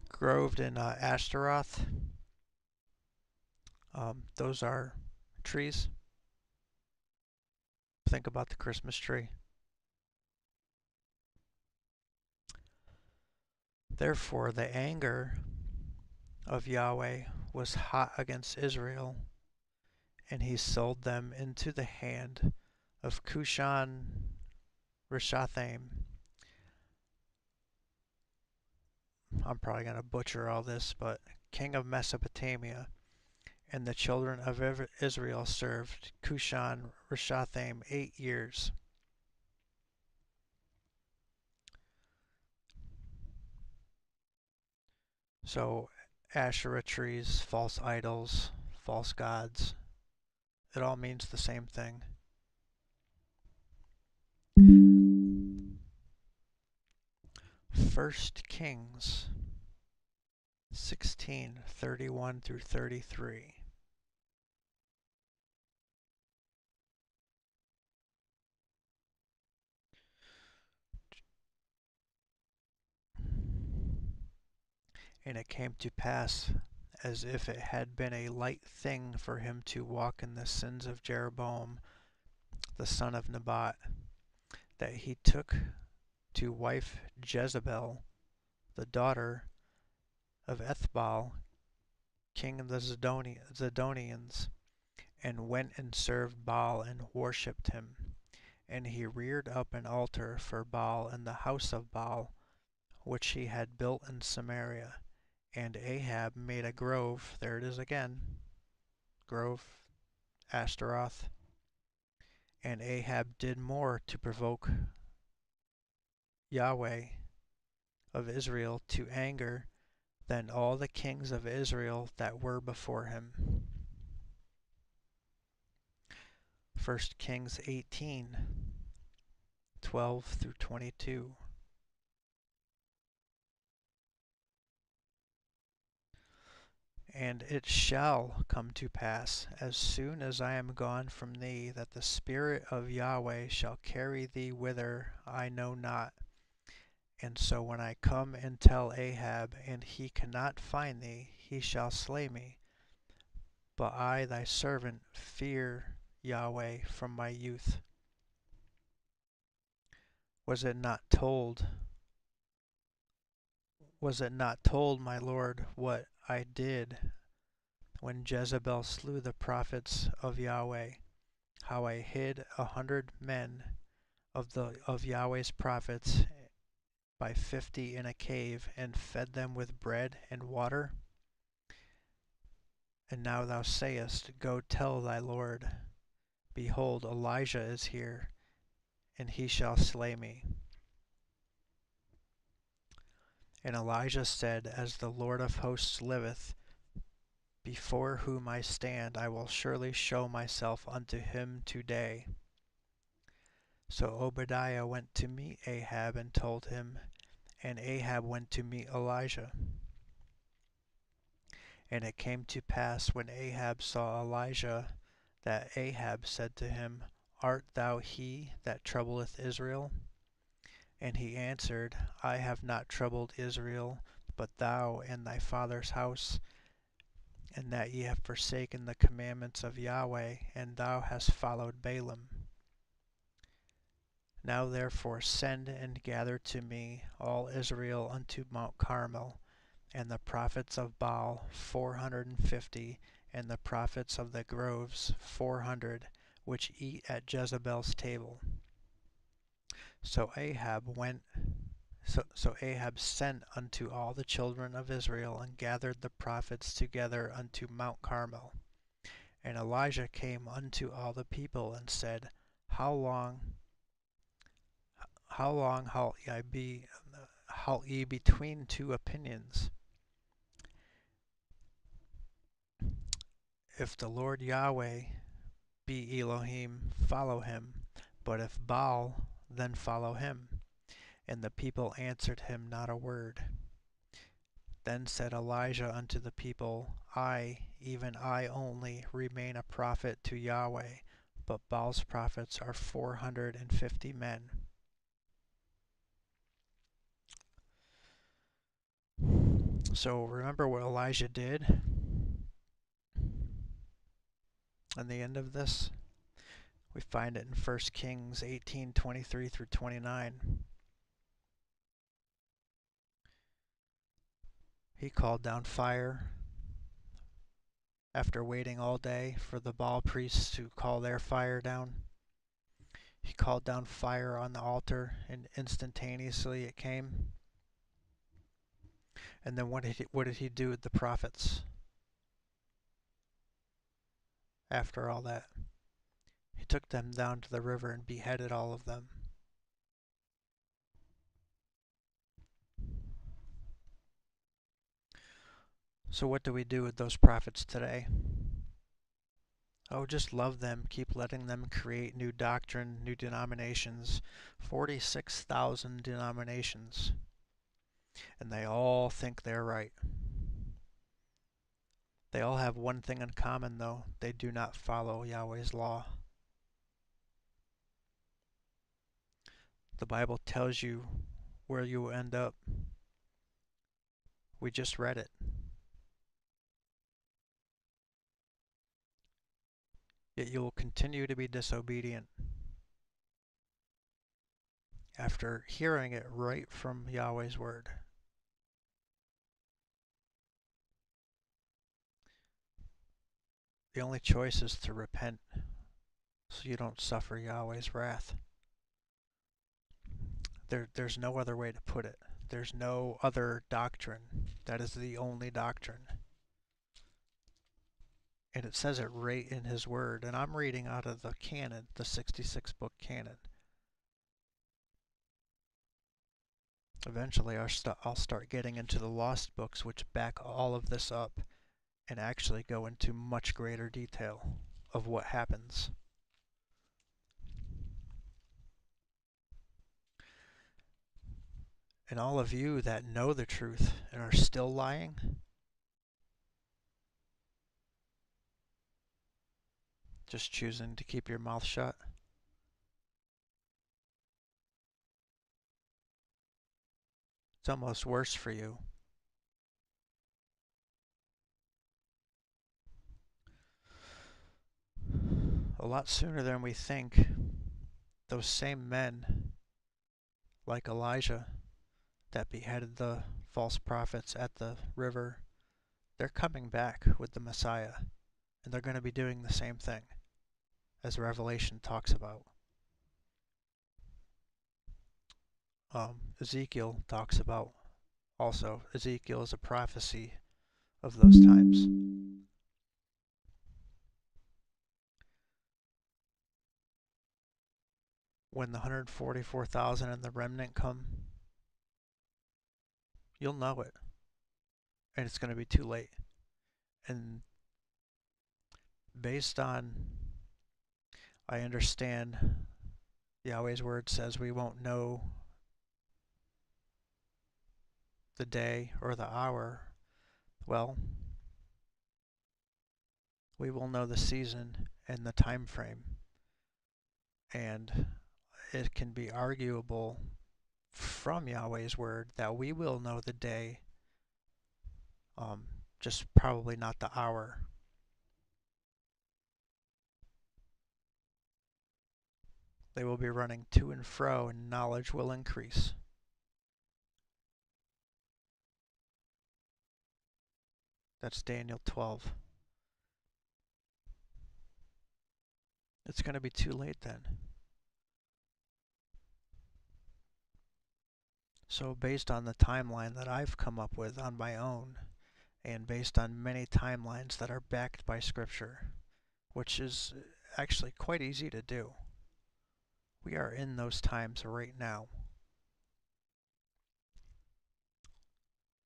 Groved and Ashtaroth, those are trees. think about the Christmas tree. Therefore, the anger of Yahweh was hot against Israel, and he sold them into the hand of Cushan Rishathaim. I'm probably going to butcher all this, but king of Mesopotamia, and the children of Israel served Cushan Rishathaim 8 years. So Asherah trees, false idols, false gods, it all means the same thing. First Kings 16:31 through 33. And it came to pass, as if it had been a light thing for him to walk in the sins of Jeroboam the son of Nebat, that he took to wife Jezebel, the daughter of Ethbaal, king of the Zidonians, and went and served Baal and worshipped him. And he reared up an altar for Baal in the house of Baal, which he had built in Samaria. And Ahab made a grove, there it is again, grove, Ashtaroth. And Ahab did more to provoke Yahweh of Israel to anger than all the kings of Israel that were before him. 1 Kings 18:12 through 22. And it shall come to pass, as soon as I am gone from thee, that the Spirit of Yahweh shall carry thee whither I know not. And so when I come and tell Ahab, and he cannot find thee, he shall slay me. But I thy servant fear Yahweh from my youth. Was it not told, my Lord, what I did when Jezebel slew the prophets of Yahweh, how I hid 100 men of Yahweh's prophets by 50 in a cave, and fed them with bread and water? And now thou sayest, Go tell thy Lord, behold, Elijah is here, and he shall slay me. And Elijah said, As the Lord of hosts liveth, before whom I stand, I will surely show myself unto him today. So Obadiah went to meet Ahab and told him, and Ahab went to meet Elijah. And it came to pass when Ahab saw Elijah, that Ahab said to him, Art thou he that troubleth Israel? And he answered, I have not troubled Israel, but thou and thy father's house, and that ye have forsaken the commandments of Yahweh, and thou hast followed Balaam. Now therefore send and gather to me all Israel unto Mount Carmel, and the prophets of Baal 450, and the prophets of the groves 400, which eat at Jezebel's table. So Ahab sent unto all the children of Israel, and gathered the prophets together unto Mount Carmel. And Elijah came unto all the people, and said, How long halt ye between two opinions? If the Lord Yahweh be Elohim, follow him, but if Baal, then follow him. And the people answered him not a word. Then said Elijah unto the people, I, even I only, remain a prophet to Yahweh, but Baal's prophets are 450 men. So remember what Elijah did in the end of this? We find it in 1 Kings 18:23 through 29. He called down fire after waiting all day for the Baal priests to call their fire down. He called down fire on the altar, and instantaneously it came. And then what did he do with the prophets after all that? He took them down to the river and beheaded all of them. So what do we do with those prophets today? Oh, just love them. Keep letting them create new doctrine, new denominations. 46,000 denominations. And they all think they're right. They all have one thing in common, though. They do not follow Yahweh's law. The Bible tells you where you will end up. We just read it. Yet you will continue to be disobedient after hearing it right from Yahweh's word. The only choice is to repent so you don't suffer Yahweh's wrath. There's no other way to put it. There's no other doctrine. That is the only doctrine. And it says it right in his word. And I'm reading out of the canon, the 66 book canon. Eventually I'll start getting into the lost books, which back all of this up and actually go into much greater detail of what happens. And all of you that know the truth and are still lying, just choosing to keep your mouth shut, it's almost worse for you. A lot sooner than we think, those same men, like Elijah, that beheaded the false prophets at the river, they're coming back with the Messiah, and they're going to be doing the same thing as Revelation talks about. Ezekiel talks about also. Ezekiel is a prophecy of those times. When the 144,000 and the remnant come, you'll know it. And it's going to be too late. And based on, I understand Yahweh's word says we won't know the day or the hour. Well, we will know the season and the time frame. And it can be arguable from Yahweh's word that we will know the day, just probably not the hour. They will be running to and fro, and knowledge will increase. That's Daniel 12. It's going to be too late then. So based on the timeline that I've come up with on my own, and based on many timelines that are backed by Scripture, which is actually quite easy to do, we are in those times right now.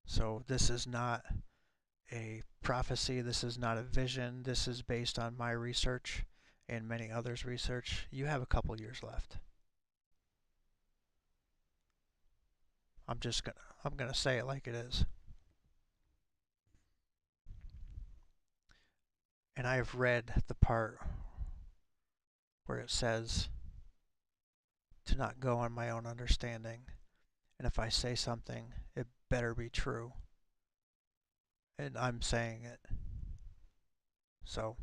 So this is not a prophecy, this is not a vision, this is based on my research and many others' research. You have a couple years left. I'm gonna say it like it is. And I have read the part where it says to not go on my own understanding, and if I say something, it better be true. And I'm saying it. So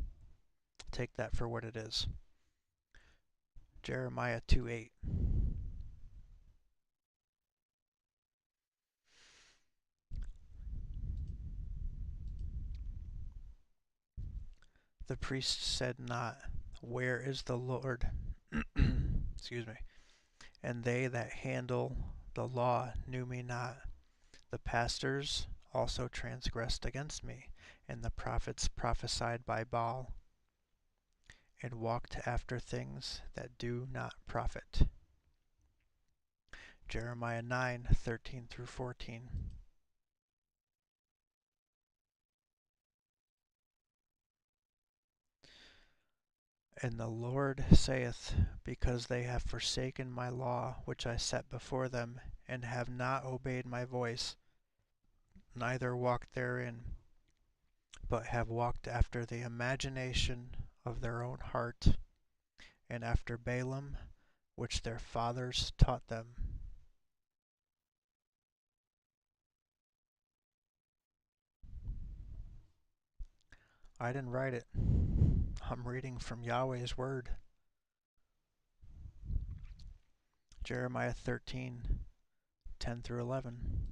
take that for what it is. Jeremiah 2:8. The priest said not, Where is the Lord? Excuse me. And they that handle the law knew me not. The pastors also transgressed against me, and the prophets prophesied by Baal, and walked after things that do not profit. Jeremiah 9:13 through 14. And the Lord saith, Because they have forsaken my law which I set before them, and have not obeyed my voice, neither walked therein, but have walked after the imagination of their own heart, and after Balaam, which their fathers taught them. I didn't write it. I'm reading from Yahweh's word. Jeremiah 13:10 through 11.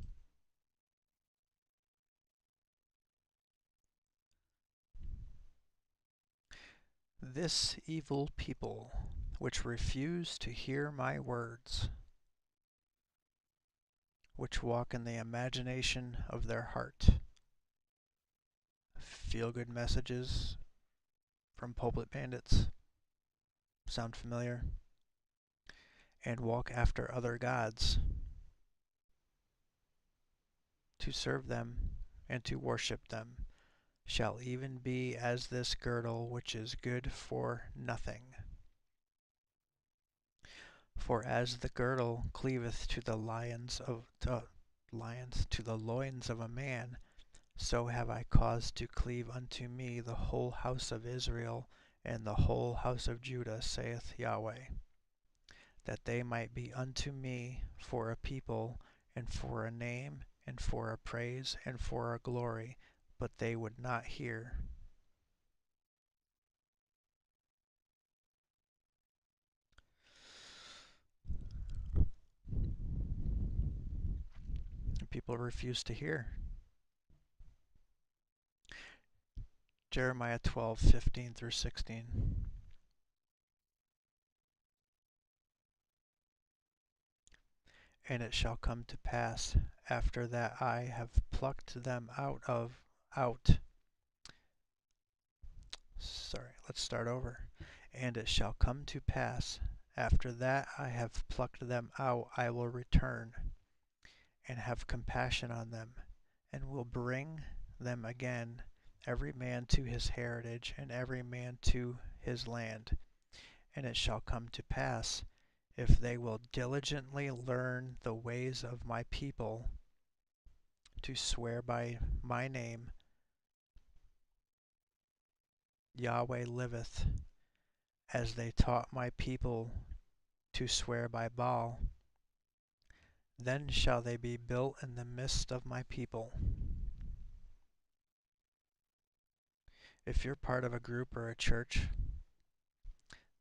This evil people, which refuse to hear my words, which walk in the imagination of their heart. Feel-good messages from pulpit bandits. Sound familiar? And walk after other gods, to serve them and to worship them, shall even be as this girdle which is good for nothing. For as the girdle cleaveth to the loins of a man, so have I caused to cleave unto me the whole house of Israel and the whole house of Judah, saith Yahweh, that they might be unto me for a people, and for a name, and for a praise, and for a glory, but they would not hear. People refuse to hear. Jeremiah 12:15 through 16. And it shall come to pass, after that I have plucked them let's start over. And it shall come to pass, after that I have plucked them out, I will return, and have compassion on them, and will bring them again, every man to his heritage, and every man to his land. And it shall come to pass, if they will diligently learn the ways of my people, to swear by my name, Yahweh liveth, as they taught my people to swear by Baal, then shall they be built in the midst of my people. If you're part of a group or a church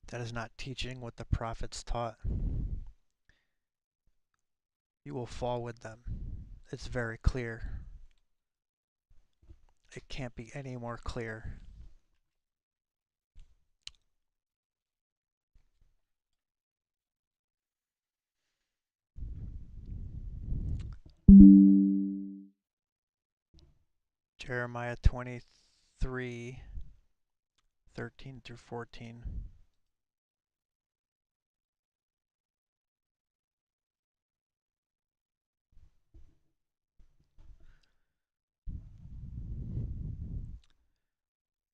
that is not teaching what the prophets taught, you will fall with them. It's very clear. It can't be any more clear. Jeremiah 23:13 through 14.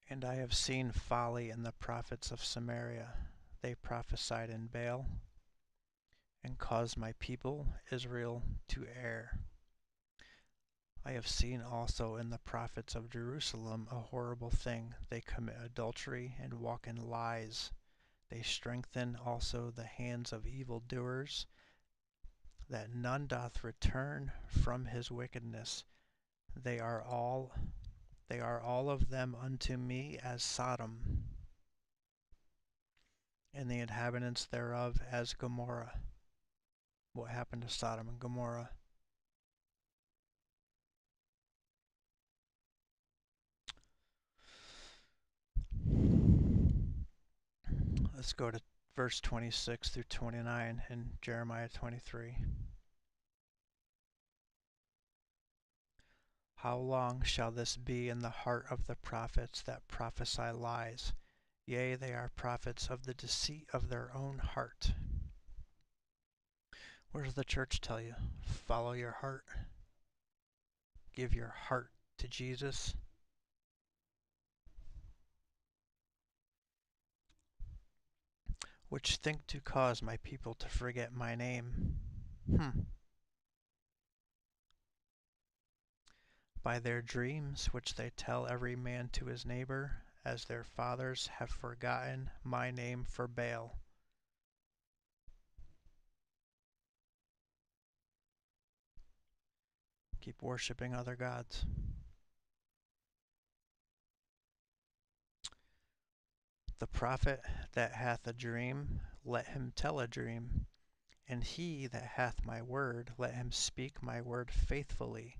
And I have seen folly in the prophets of Samaria. They prophesied in Baal, and caused my people Israel to err. I have seen also in the prophets of Jerusalem a horrible thing. They commit adultery and walk in lies. They strengthen also the hands of evildoers, that none doth return from his wickedness. They are all of them unto me as Sodom, and the inhabitants thereof as Gomorrah. What happened to Sodom and Gomorrah? Let's go to verse 26 through 29 in Jeremiah 23. How long shall this be in the heart of the prophets that prophesy lies? Yea, they are prophets of the deceit of their own heart. What does the church tell you? Follow your heart. Give your heart to Jesus. Which think to cause my people to forget my name. By their dreams, which they tell every man to his neighbor, as their fathers have forgotten my name for Baal. Keep worshiping other gods. The prophet that hath a dream, let him tell a dream. And he that hath my word, let him speak my word faithfully.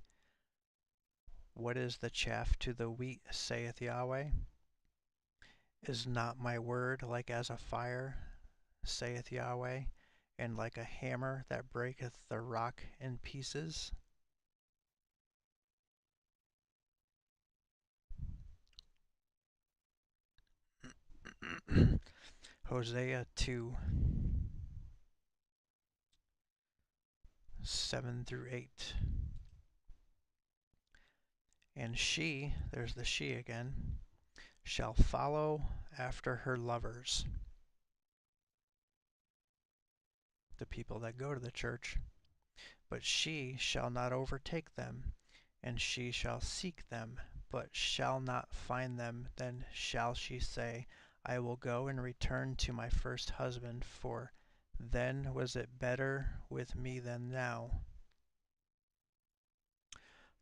What is the chaff to the wheat, saith Yahweh? Is not my word like as a fire, saith Yahweh, and like a hammer that breaketh the rock in pieces? Hosea 2, 7 through 8. And she, there's the she again, shall follow after her lovers. The people that go to the church. But she shall not overtake them, and she shall seek them, but shall not find them. Then shall she say, I will go and return to my first husband, for then was it better with me than now.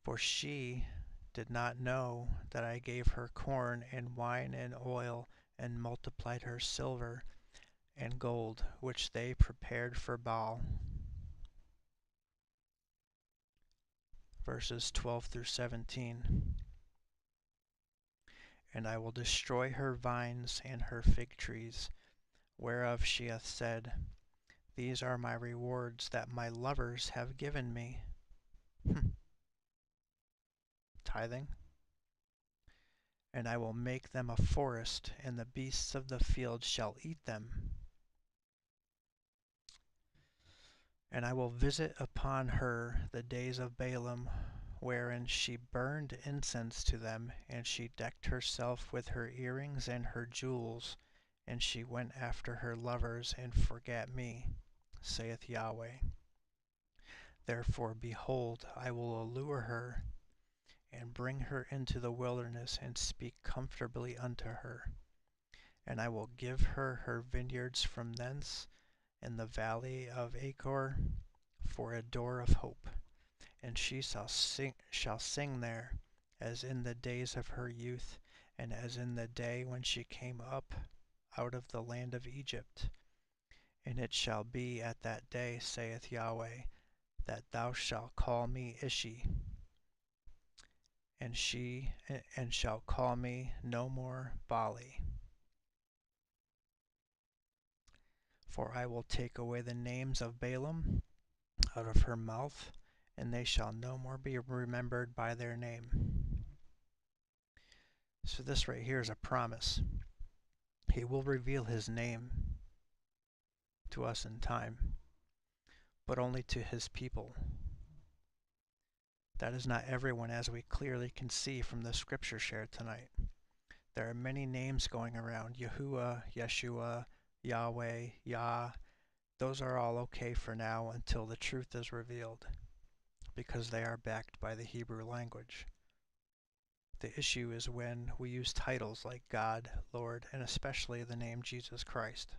For she did not know that I gave her corn and wine and oil, and multiplied her silver and gold, which they prepared for Baal. Verses 12 through 17. And I will destroy her vines and her fig trees, whereof she hath said, These are my rewards that my lovers have given me. Tithing. And I will make them a forest, and the beasts of the field shall eat them. And I will visit upon her the days of Balaam, wherein she burned incense to them, and she decked herself with her earrings and her jewels, and she went after her lovers and forgat me, saith Yahweh. Therefore, behold, I will allure her, and bring her into the wilderness, and speak comfortably unto her. And I will give her her vineyards from thence, in the valley of Achor, for a door of hope. And she shall sing there, as in the days of her youth, and as in the day when she came up out of the land of Egypt. And it shall be at that day, saith Yahweh, that thou shalt call me Ishi, and shalt call me no more Bali. For I will take away the names of Balaam out of her mouth, and they shall no more be remembered by their name. So this right here is a promise. He will reveal his name to us in time, but only to his people. That is not everyone, as we clearly can see from the scripture shared tonight. There are many names going around: Yahuwah, Yeshua, Yahweh, Yah. Those are all okay for now until the truth is revealed, because they are backed by the Hebrew language. The issue is when we use titles like God, Lord, and especially the name Jesus Christ.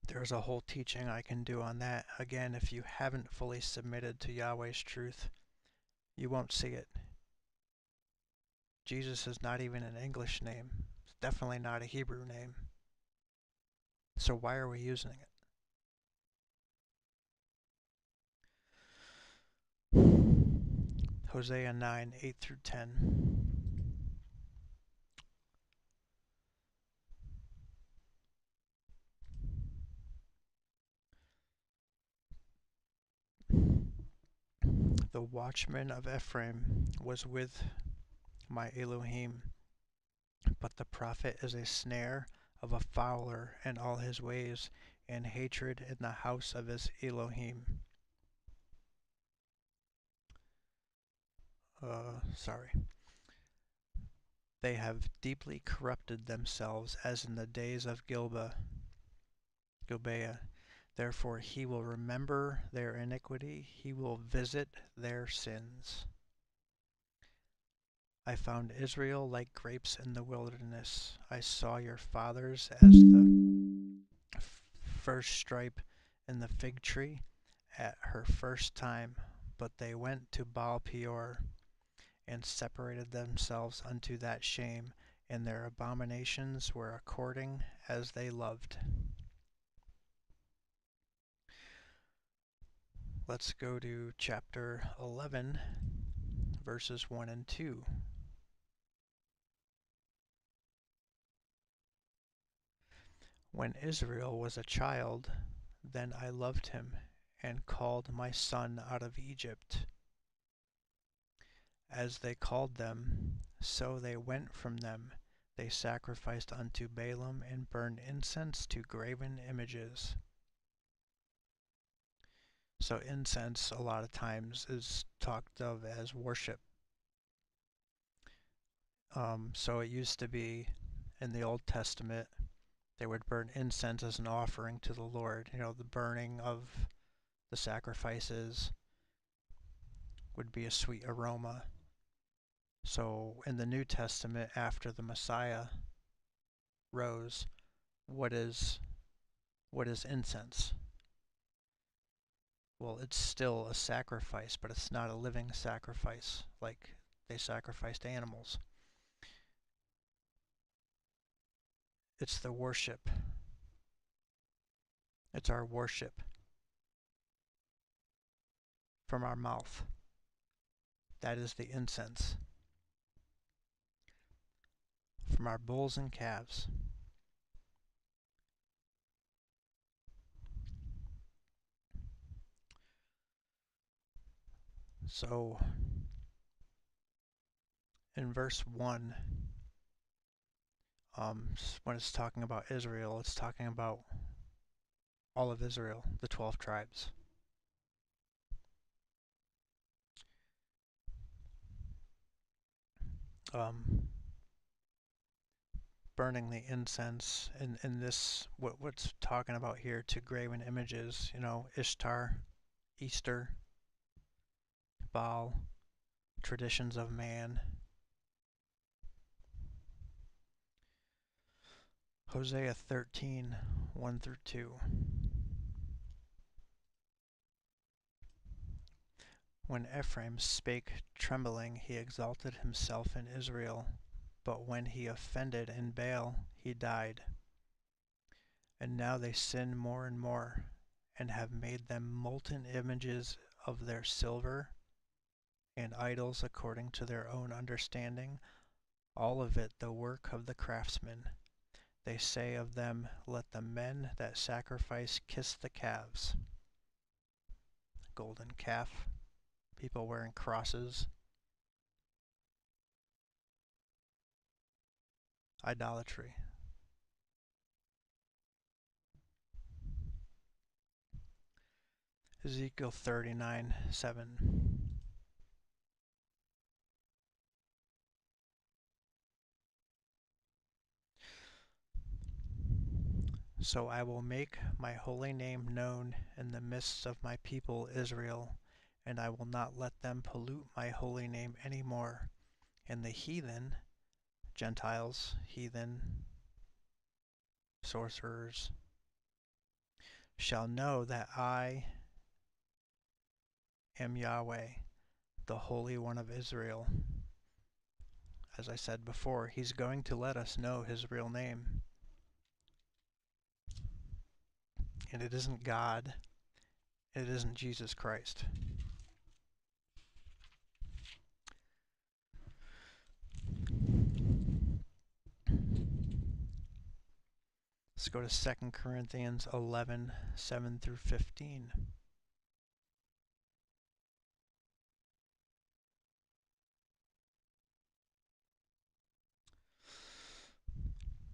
There's a whole teaching I can do on that. Again, if you haven't fully submitted to Yahweh's truth, you won't see it. Jesus is not even an English name. It's definitely not a Hebrew name. So why are we using it? Hosea 9, 8 through 10. The watchman of Ephraim was with my Elohim, but the prophet is a snare of a fowler in all his ways, and hatred in the house of his Elohim. Sorry. They have deeply corrupted themselves as in the days of Gibeah. Therefore he will remember their iniquity, he will visit their sins. I found Israel like grapes in the wilderness. I saw your fathers as the first stripe in the fig tree at her first time, but they went to Baal Peor and separated themselves unto that shame, and their abominations were according as they loved. Let's go to chapter 11, verses 1 and 2. When Israel was a child, then I loved him, and called my son out of Egypt. As they called them, so they went from them. They sacrificed unto Baalim and burned incense to graven images. So incense a lot of times is talked of as worship. So it used to be in the Old Testament, they would burn incense as an offering to the Lord. You know, the burning of the sacrifices would be a sweet aroma. So in the New Testament, after the Messiah rose, what is incense? Well, it's still a sacrifice, but it's not a living sacrifice like they sacrificed animals. It's the worship. It's our worship from our mouth. That is the incense. From our bulls and calves. So, in verse 1, when it's talking about Israel, it's talking about all of Israel, the 12 tribes. Burning the incense in this, what's talking about here, to graven images, you know, Ishtar, Easter, Baal, traditions of man. Hosea 13, 1 through 2. When Ephraim spake trembling, he exalted himself in Israel. But when he offended in Baal, he died. And now they sin more and more, and have made them molten images of their silver, and idols according to their own understanding, all of it the work of the craftsman. They say of them, let the men that sacrifice kiss the calves. Golden calf, people wearing crosses, idolatry. Ezekiel 39, 7. So I will make my holy name known in the midst of my people Israel, and I will not let them pollute my holy name any more. And the heathen, Gentiles, heathen, sorcerers, shall know that I am Yahweh, the Holy One of Israel. As I said before, he's going to let us know his real name. and it isn't God, it isn't Jesus Christ. Let's go to 2 Corinthians 11, 7 through 15.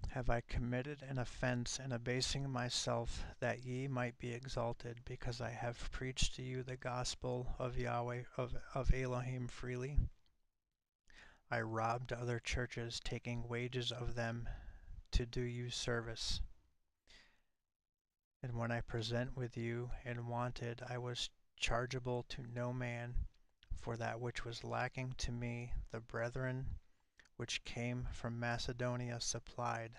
Have I committed an offense in abasing myself that ye might be exalted, because I have preached to you the gospel of Yahweh of Elohim freely? I robbed other churches, taking wages of them to do you service. And when I present with you and wanted, I was chargeable to no man, for that which was lacking to me the brethren which came from Macedonia supplied.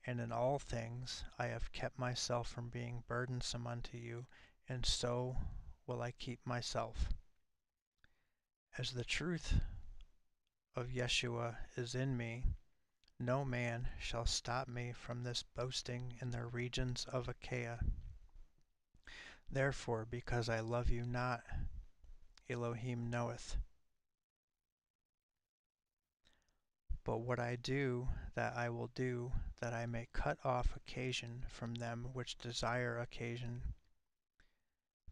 And in all things I have kept myself from being burdensome unto you, and so will I keep myself. As the truth of Yeshua is in me, no man shall stop me from this boasting in the regions of Achaia. Therefore, because I love you not, Elohim knoweth. But what I do, that I will do, that I may cut off occasion from them which desire occasion,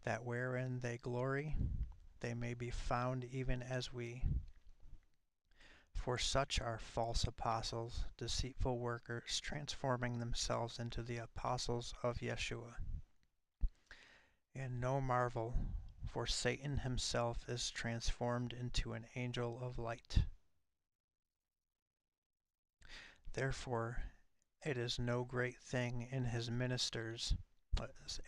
that wherein they glory, they may be found even as we. For such are false apostles, deceitful workers, transforming themselves into the apostles of Yeshua. And no marvel, for Satan himself is transformed into an angel of light. Therefore, it is no great thing in his ministers,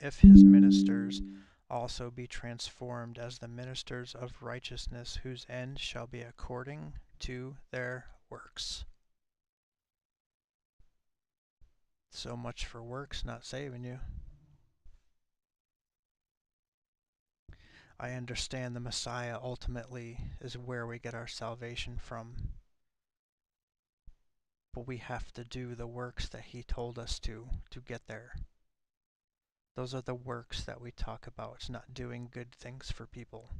if his ministers also be transformed as the ministers of righteousness, whose end shall be according to their works. So much for works not saving you. I understand the Messiah ultimately is where we get our salvation from. But we have to do the works that he told us to get there. Those are the works that we talk about. It's not doing good things for people.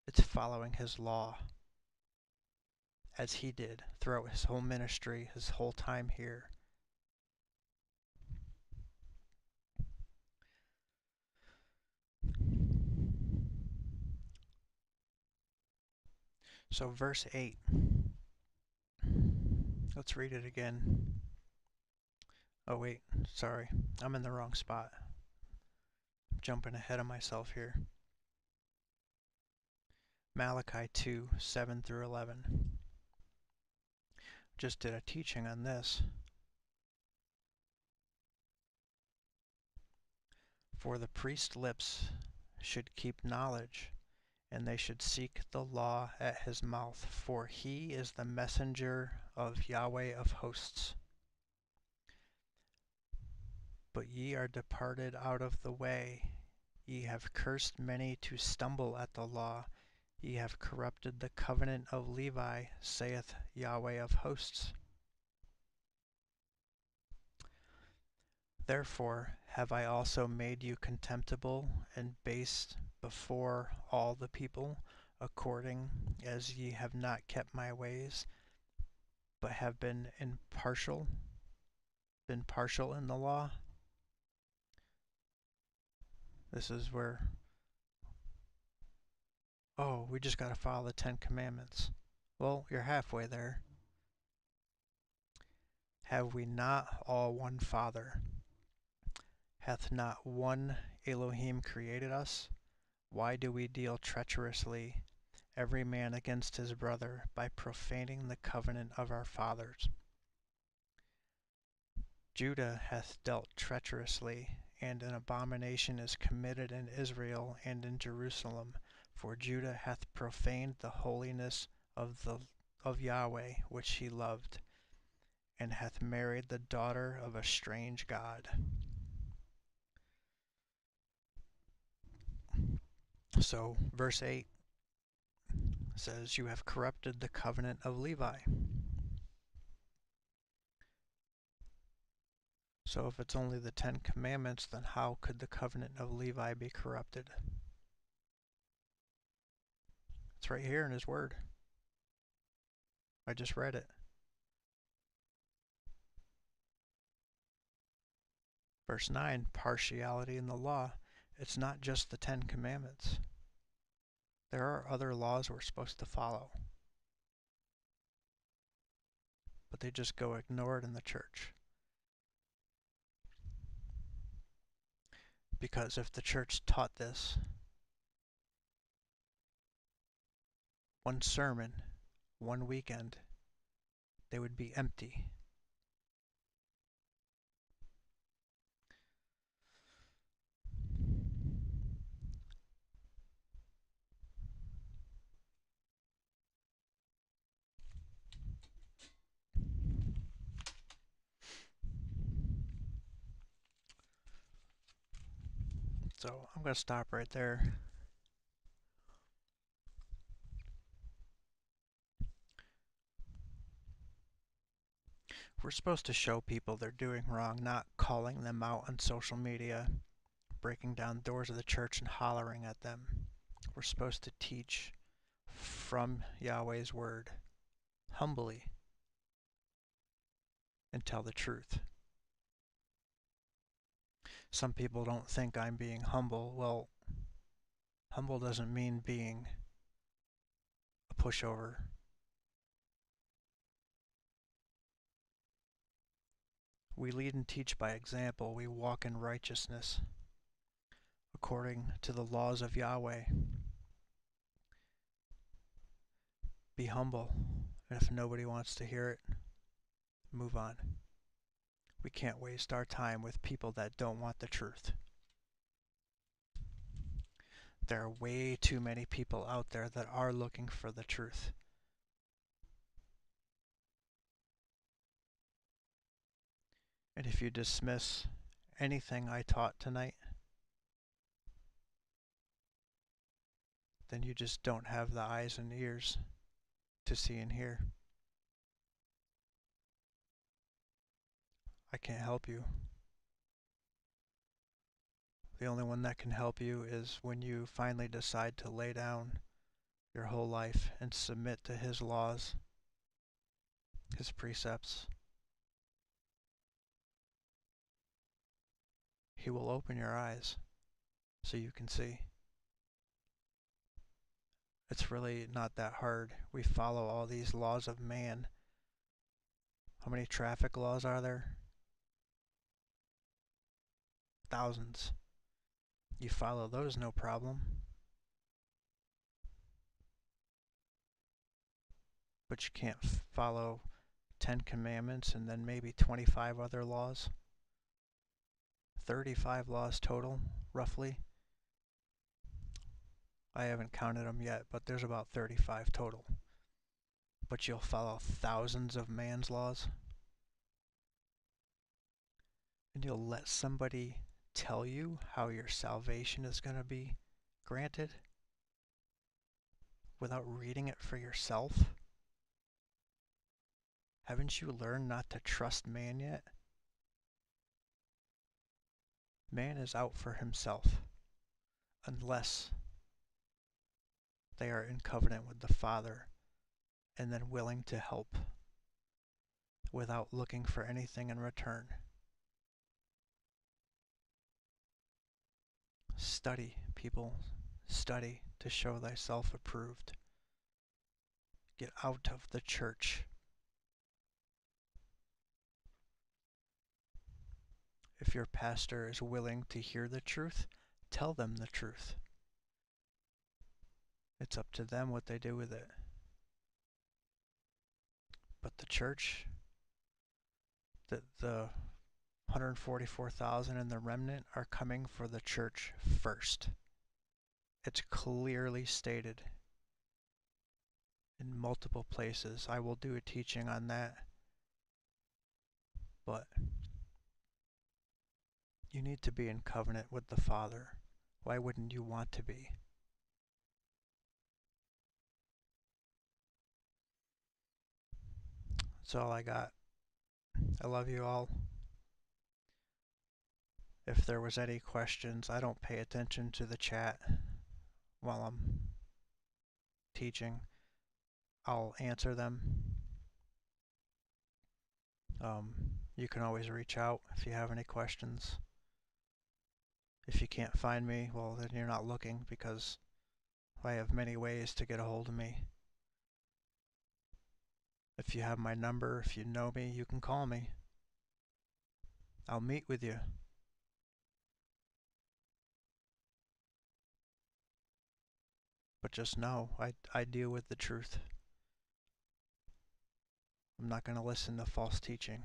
It's following his law, as he did throughout his whole ministry, his whole time here. So verse 8. Let's read it again. Oh wait, sorry. I'm in the wrong spot. I'm jumping ahead of myself here. Malachi 2, 7 through 11. Just did a teaching on this. For the priest's lips should keep knowledge, and they should seek the law at his mouth, for he is the messenger of Yahweh of hosts. But ye are departed out of the way. Ye have cursed many to stumble at the law. Ye have corrupted the covenant of Levi, saith Yahweh of hosts. Therefore have I also made you contemptible and base before all the people, according as ye have not kept my ways, but have been partial in the law. This is where, oh, we just got to follow the 10 Commandments. Well, you're halfway there. Have we not all one Father? Hath not one Elohim created us? Why do we deal treacherously, every man against his brother, by profaning the covenant of our fathers? Judah hath dealt treacherously, and an abomination is committed in Israel and in Jerusalem, for Judah hath profaned the holiness of Yahweh which he loved, and hath married the daughter of a strange god. So verse 8 says, you have corrupted the covenant of Levi. So if it's only the 10 Commandments, then how could the covenant of Levi be corrupted? It's right here in his word. I just read it. Verse 9, partiality in the law. It's not just the 10 Commandments. There are other laws we're supposed to follow, but they just go ignored in the church. Because if the church taught this, one sermon, one weekend, they would be empty. So I'm going to stop right there. We're supposed to show people they're doing wrong, not calling them out on social media, breaking down doors of the church and hollering at them. We're supposed to teach from Yahweh's word, humbly, and tell the truth. Some people don't think I'm being humble. Well, humble doesn't mean being a pushover. We lead and teach by example. We walk in righteousness according to the laws of Yahweh. Be humble, and if nobody wants to hear it, move on. We can't waste our time with people that don't want the truth. There are way too many people out there that are looking for the truth. And if you dismiss anything I taught tonight, then you just don't have the eyes and ears to see and hear. I can't help you. The only one that can help you is when you finally decide to lay down your whole life and submit to His laws, His precepts. He will open your eyes so you can see. It's really not that hard. We follow all these laws of man. How many traffic laws are there? Thousands. You follow those, no problem. But you can't follow 10 commandments and then maybe 25 other laws. 35 laws total, roughly. I haven't counted them yet, but there's about 35 total. But you'll follow thousands of man's laws? And you'll let somebody tell you how your salvation is going to be granted without reading it for yourself? Haven't you learned not to trust man yet? Man is out for himself unless they are in covenant with the Father and then willing to help without looking for anything in return. Study, people. Study to show thyself approved. Get out of the church. If your pastor is willing to hear the truth, tell them the truth. It's up to them what they do with it. But the church, the 144,000 and the remnant are coming for the church first. It's clearly stated in multiple places. I will do a teaching on that. But you need to be in covenant with the Father. Why wouldn't you want to be? That's all I got. I love you all. if there was any questions. I don't pay attention to the chat while I'm teaching. I'll answer them. You can always reach out if you have any questions. If you can't find me, well, then you're not looking, because I have many ways to get a hold of me. If you have my number, if you know me, you can call me. I'll meet with you. But just know, I deal with the truth. I'm not going to listen to false teaching.